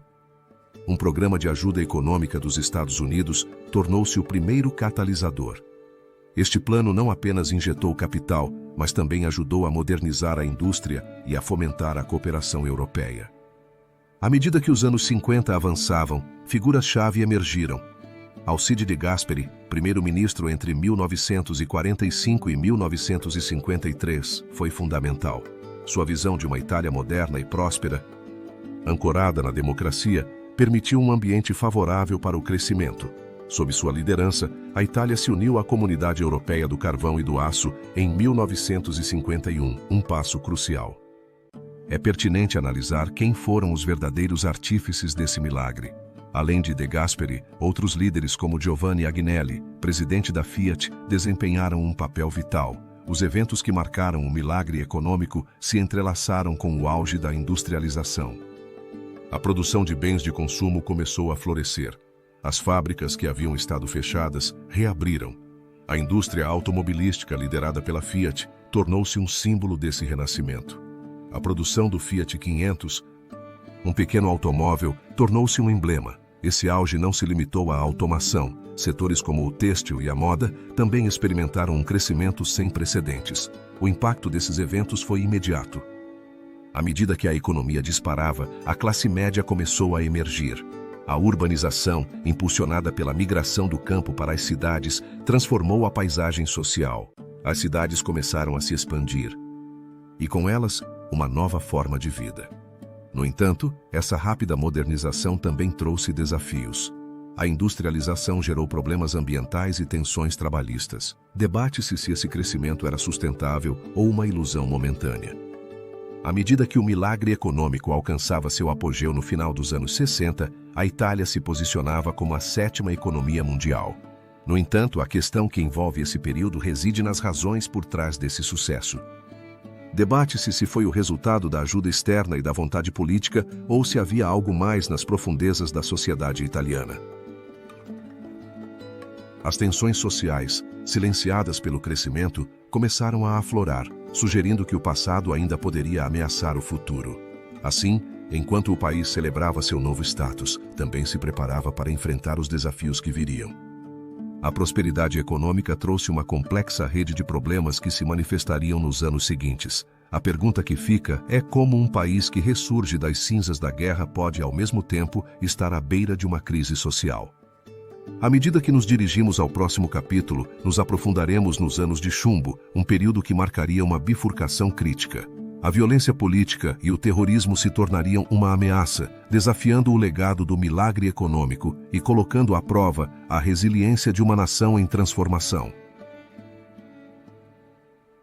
S1: Um programa de ajuda econômica dos Estados Unidos tornou-se o primeiro catalisador. Este plano não apenas injetou capital, mas também ajudou a modernizar a indústria e a fomentar a cooperação europeia. À medida que os anos 50 avançavam, figuras-chave emergiram. Alcide de Gasperi, primeiro-ministro entre 1945 e 1953, foi fundamental. Sua visão de uma Itália moderna e próspera, ancorada na democracia, permitiu um ambiente favorável para o crescimento. Sob sua liderança, a Itália se uniu à Comunidade Europeia do Carvão e do Aço em 1951, um passo crucial. É pertinente analisar quem foram os verdadeiros artífices desse milagre. Além de De Gasperi, outros líderes como Giovanni Agnelli, presidente da Fiat, desempenharam um papel vital. Os eventos que marcaram o milagre econômico se entrelaçaram com o auge da industrialização. A produção de bens de consumo começou a florescer. As fábricas que haviam estado fechadas reabriram. A indústria automobilística liderada pela Fiat tornou-se um símbolo desse renascimento. A produção do Fiat 500, um pequeno automóvel, tornou-se um emblema. Esse auge não se limitou à automação. Setores como o têxtil e a moda também experimentaram um crescimento sem precedentes. O impacto desses eventos foi imediato. À medida que a economia disparava, a classe média começou a emergir. A urbanização, impulsionada pela migração do campo para as cidades, transformou a paisagem social. As cidades começaram a se expandir. E com elas, uma nova forma de vida. No entanto, essa rápida modernização também trouxe desafios. A industrialização gerou problemas ambientais e tensões trabalhistas. Debate-se se esse crescimento era sustentável ou uma ilusão momentânea. À medida que o milagre econômico alcançava seu apogeu no final dos anos 60, a Itália se posicionava como a sétima economia mundial. No entanto, a questão que envolve esse período reside nas razões por trás desse sucesso. Debate-se se foi o resultado da ajuda externa e da vontade política ou se havia algo mais nas profundezas da sociedade italiana. As tensões sociais, silenciadas pelo crescimento, começaram a aflorar, sugerindo que o passado ainda poderia ameaçar o futuro. Assim, enquanto o país celebrava seu novo status, também se preparava para enfrentar os desafios que viriam. A prosperidade econômica trouxe uma complexa rede de problemas que se manifestariam nos anos seguintes. A pergunta que fica é como um país que ressurge das cinzas da guerra pode, ao mesmo tempo, estar à beira de uma crise social. À medida que nos dirigimos ao próximo capítulo, nos aprofundaremos nos anos de chumbo, um período que marcaria uma bifurcação crítica. A violência política e o terrorismo se tornariam uma ameaça, desafiando o legado do milagre econômico e colocando à prova a resiliência de uma nação em transformação.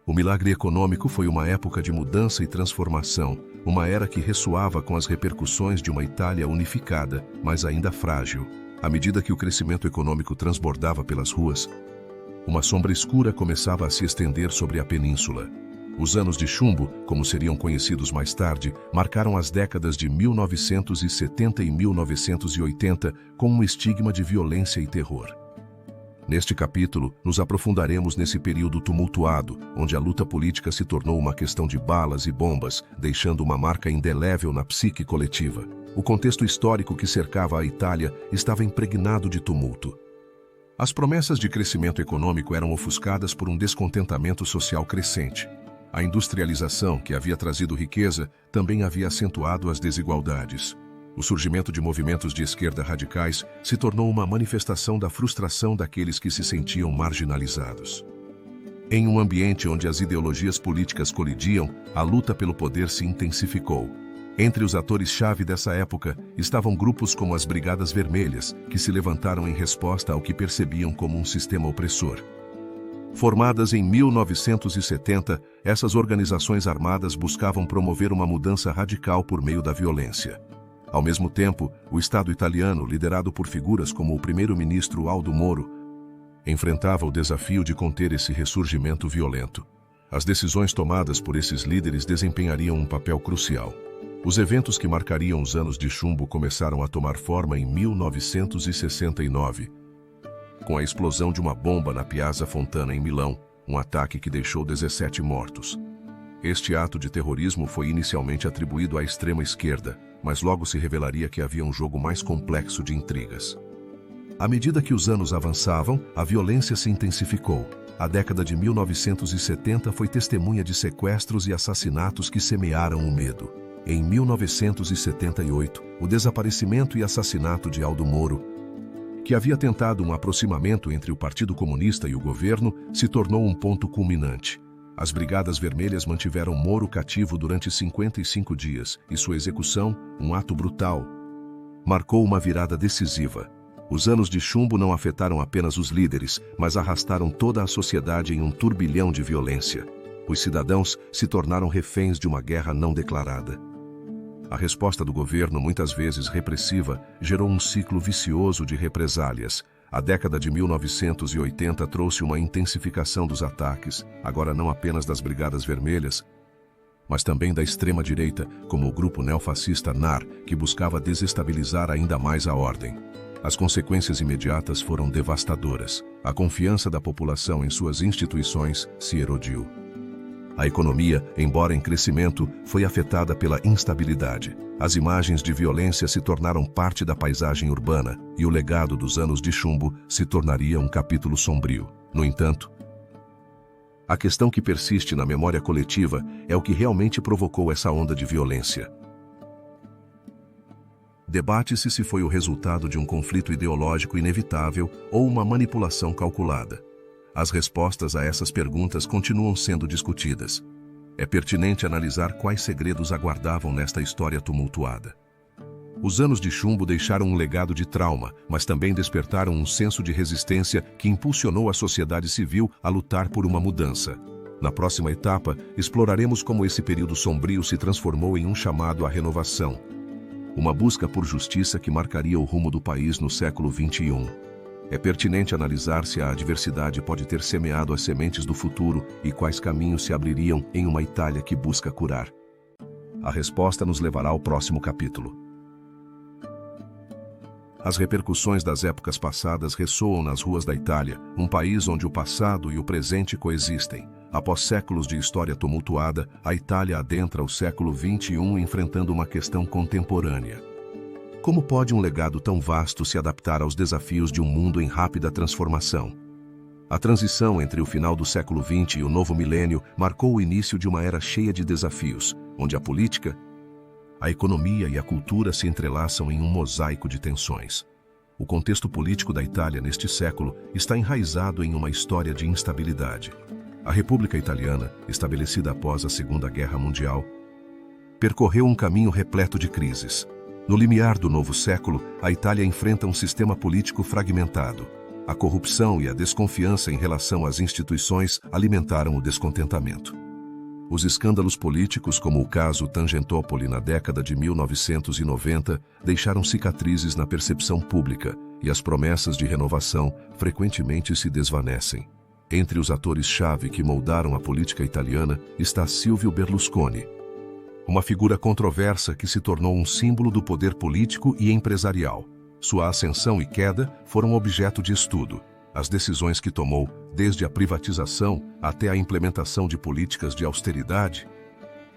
S1: O milagre econômico foi uma época de mudança e transformação, uma era que ressoava com as repercussões de uma Itália unificada, mas ainda frágil. À medida que o crescimento econômico transbordava pelas ruas, uma sombra escura começava a se estender sobre a península. Os anos de chumbo, como seriam conhecidos mais tarde, marcaram as décadas de 1970 e 1980 com um estigma de violência e terror. Neste capítulo, nos aprofundaremos nesse período tumultuado, onde a luta política se tornou uma questão de balas e bombas, deixando uma marca indelével na psique coletiva. O contexto histórico que cercava a Itália estava impregnado de tumulto. As promessas de crescimento econômico eram ofuscadas por um descontentamento social crescente. A industrialização, que havia trazido riqueza, também havia acentuado as desigualdades. O surgimento de movimentos de esquerda radicais se tornou uma manifestação da frustração daqueles que se sentiam marginalizados. Em um ambiente onde as ideologias políticas colidiam, a luta pelo poder se intensificou. Entre os atores-chave dessa época estavam grupos como as Brigadas Vermelhas, que se levantaram em resposta ao que percebiam como um sistema opressor. Formadas em 1970, essas organizações armadas buscavam promover uma mudança radical por meio da violência. Ao mesmo tempo, o Estado italiano, liderado por figuras como o primeiro-ministro Aldo Moro, enfrentava o desafio de conter esse ressurgimento violento. As decisões tomadas por esses líderes desempenhariam um papel crucial. Os eventos que marcariam os anos de chumbo começaram a tomar forma em 1969, com a explosão de uma bomba na Piazza Fontana em Milão, um ataque que deixou 17 mortos. Este ato de terrorismo foi inicialmente atribuído à extrema-esquerda, mas logo se revelaria que havia um jogo mais complexo de intrigas. À medida que os anos avançavam, a violência se intensificou. A década de 1970 foi testemunha de sequestros e assassinatos que semearam o medo. Em 1978, o desaparecimento e assassinato de Aldo Moro, que havia tentado um aproximamento entre o Partido Comunista e o governo, se tornou um ponto culminante. As Brigadas Vermelhas mantiveram Moro cativo durante 55 dias e sua execução, um ato brutal, marcou uma virada decisiva. Os anos de chumbo não afetaram apenas os líderes, mas arrastaram toda a sociedade em um turbilhão de violência. Os cidadãos se tornaram reféns de uma guerra não declarada. A resposta do governo, muitas vezes repressiva, gerou um ciclo vicioso de represálias. A década de 1980 trouxe uma intensificação dos ataques, agora não apenas das Brigadas Vermelhas, mas também da extrema-direita, como o grupo neofascista NAR, que buscava desestabilizar ainda mais a ordem. As consequências imediatas foram devastadoras. A confiança da população em suas instituições se erodiu. A economia, embora em crescimento, foi afetada pela instabilidade. As imagens de violência se tornaram parte da paisagem urbana e o legado dos anos de chumbo se tornaria um capítulo sombrio. No entanto, a questão que persiste na memória coletiva é o que realmente provocou essa onda de violência. Debate-se se foi o resultado de um conflito ideológico inevitável ou uma manipulação calculada. As respostas a essas perguntas continuam sendo discutidas. É pertinente analisar quais segredos aguardavam nesta história tumultuada. Os anos de chumbo deixaram um legado de trauma, mas também despertaram um senso de resistência que impulsionou a sociedade civil a lutar por uma mudança. Na próxima etapa, exploraremos como esse período sombrio se transformou em um chamado à renovação. Uma busca por justiça que marcaria o rumo do país no século XXI. É pertinente analisar se a adversidade pode ter semeado as sementes do futuro e quais caminhos se abririam em uma Itália que busca curar. A resposta nos levará ao próximo capítulo. As repercussões das épocas passadas ressoam nas ruas da Itália, um país onde o passado e o presente coexistem. Após séculos de história tumultuada, a Itália adentra o século XXI enfrentando uma questão contemporânea. Como pode um legado tão vasto se adaptar aos desafios de um mundo em rápida transformação? A transição entre o final do século XX e o novo milênio marcou o início de uma era cheia de desafios, onde a política, a economia e a cultura se entrelaçam em um mosaico de tensões. O contexto político da Itália neste século está enraizado em uma história de instabilidade. A República Italiana, estabelecida após a Segunda Guerra Mundial, percorreu um caminho repleto de crises. No limiar do novo século, a Itália enfrenta um sistema político fragmentado. A corrupção e a desconfiança em relação às instituições alimentaram o descontentamento. Os escândalos políticos, como o caso Tangentopoli na década de 1990, deixaram cicatrizes na percepção pública e as promessas de renovação frequentemente se desvanecem. Entre os atores-chave que moldaram a política italiana está Silvio Berlusconi, uma figura controversa que se tornou um símbolo do poder político e empresarial. Sua ascensão e queda foram objeto de estudo. As decisões que tomou, desde a privatização até a implementação de políticas de austeridade,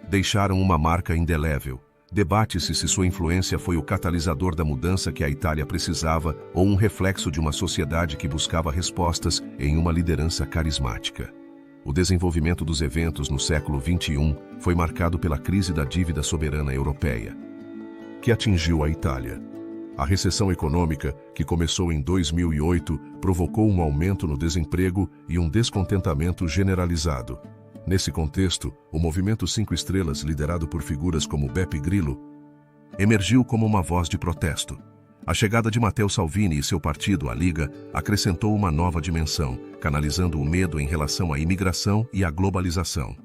S1: deixaram uma marca indelével. Debate-se se sua influência foi o catalisador da mudança que a Itália precisava ou um reflexo de uma sociedade que buscava respostas em uma liderança carismática. O desenvolvimento dos eventos no século XXI foi marcado pela crise da dívida soberana europeia, que atingiu a Itália. A recessão econômica, que começou em 2008, provocou um aumento no desemprego e um descontentamento generalizado. Nesse contexto, o Movimento 5 Estrelas, liderado por figuras como Beppe Grillo, emergiu como uma voz de protesto. A chegada de Matteo Salvini e seu partido, a Liga, acrescentou uma nova dimensão, canalizando o medo em relação à imigração e à globalização.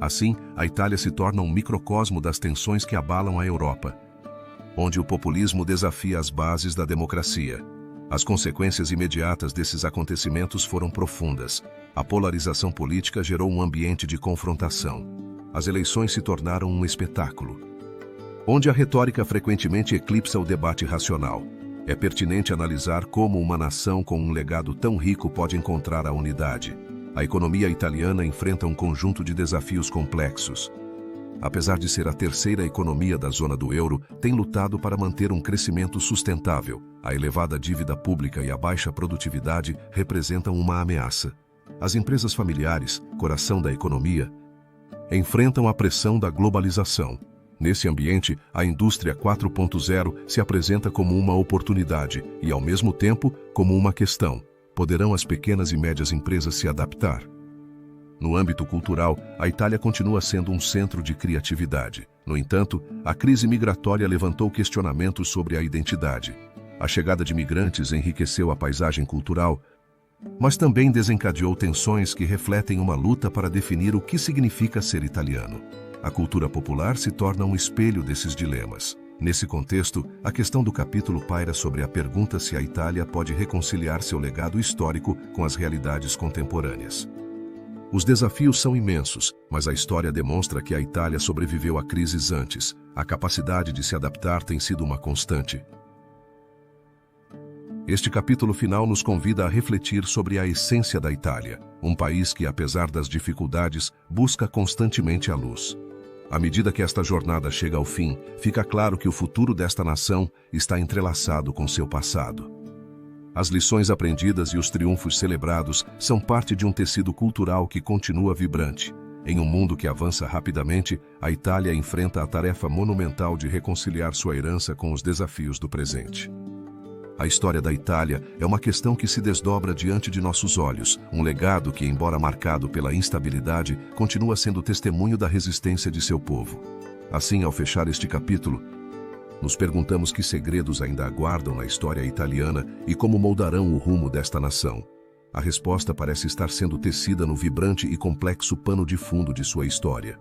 S1: Assim, a Itália se torna um microcosmo das tensões que abalam a Europa, onde o populismo desafia as bases da democracia. As consequências imediatas desses acontecimentos foram profundas. A polarização política gerou um ambiente de confrontação. As eleições se tornaram um espetáculo, onde a retórica frequentemente eclipsa o debate racional. É pertinente analisar como uma nação com um legado tão rico pode encontrar a unidade. A economia italiana enfrenta um conjunto de desafios complexos. Apesar de ser a terceira economia da zona do euro, tem lutado para manter um crescimento sustentável. A elevada dívida pública e a baixa produtividade representam uma ameaça. As empresas familiares, coração da economia, enfrentam a pressão da globalização. Nesse ambiente, a indústria 4.0 se apresenta como uma oportunidade e, ao mesmo tempo, como uma questão. Poderão as pequenas e médias empresas se adaptar? No âmbito cultural, a Itália continua sendo um centro de criatividade. No entanto, a crise migratória levantou questionamentos sobre a identidade. A chegada de migrantes enriqueceu a paisagem cultural, mas também desencadeou tensões que refletem uma luta para definir o que significa ser italiano. A cultura popular se torna um espelho desses dilemas. Nesse contexto, a questão do capítulo paira sobre a pergunta se a Itália pode reconciliar seu legado histórico com as realidades contemporâneas. Os desafios são imensos, mas a história demonstra que a Itália sobreviveu a crises antes. A capacidade de se adaptar tem sido uma constante. Este capítulo final nos convida a refletir sobre a essência da Itália, um país que, apesar das dificuldades, busca constantemente a luz. À medida que esta jornada chega ao fim, fica claro que o futuro desta nação está entrelaçado com seu passado. As lições aprendidas e os triunfos celebrados são parte de um tecido cultural que continua vibrante. Em um mundo que avança rapidamente, a Itália enfrenta a tarefa monumental de reconciliar sua herança com os desafios do presente. A história da Itália é uma questão que se desdobra diante de nossos olhos, um legado que, embora marcado pela instabilidade, continua sendo testemunho da resistência de seu povo. Assim, ao fechar este capítulo, nos perguntamos que segredos ainda aguardam na história italiana e como moldarão o rumo desta nação. A resposta parece estar sendo tecida no vibrante e complexo pano de fundo de sua história.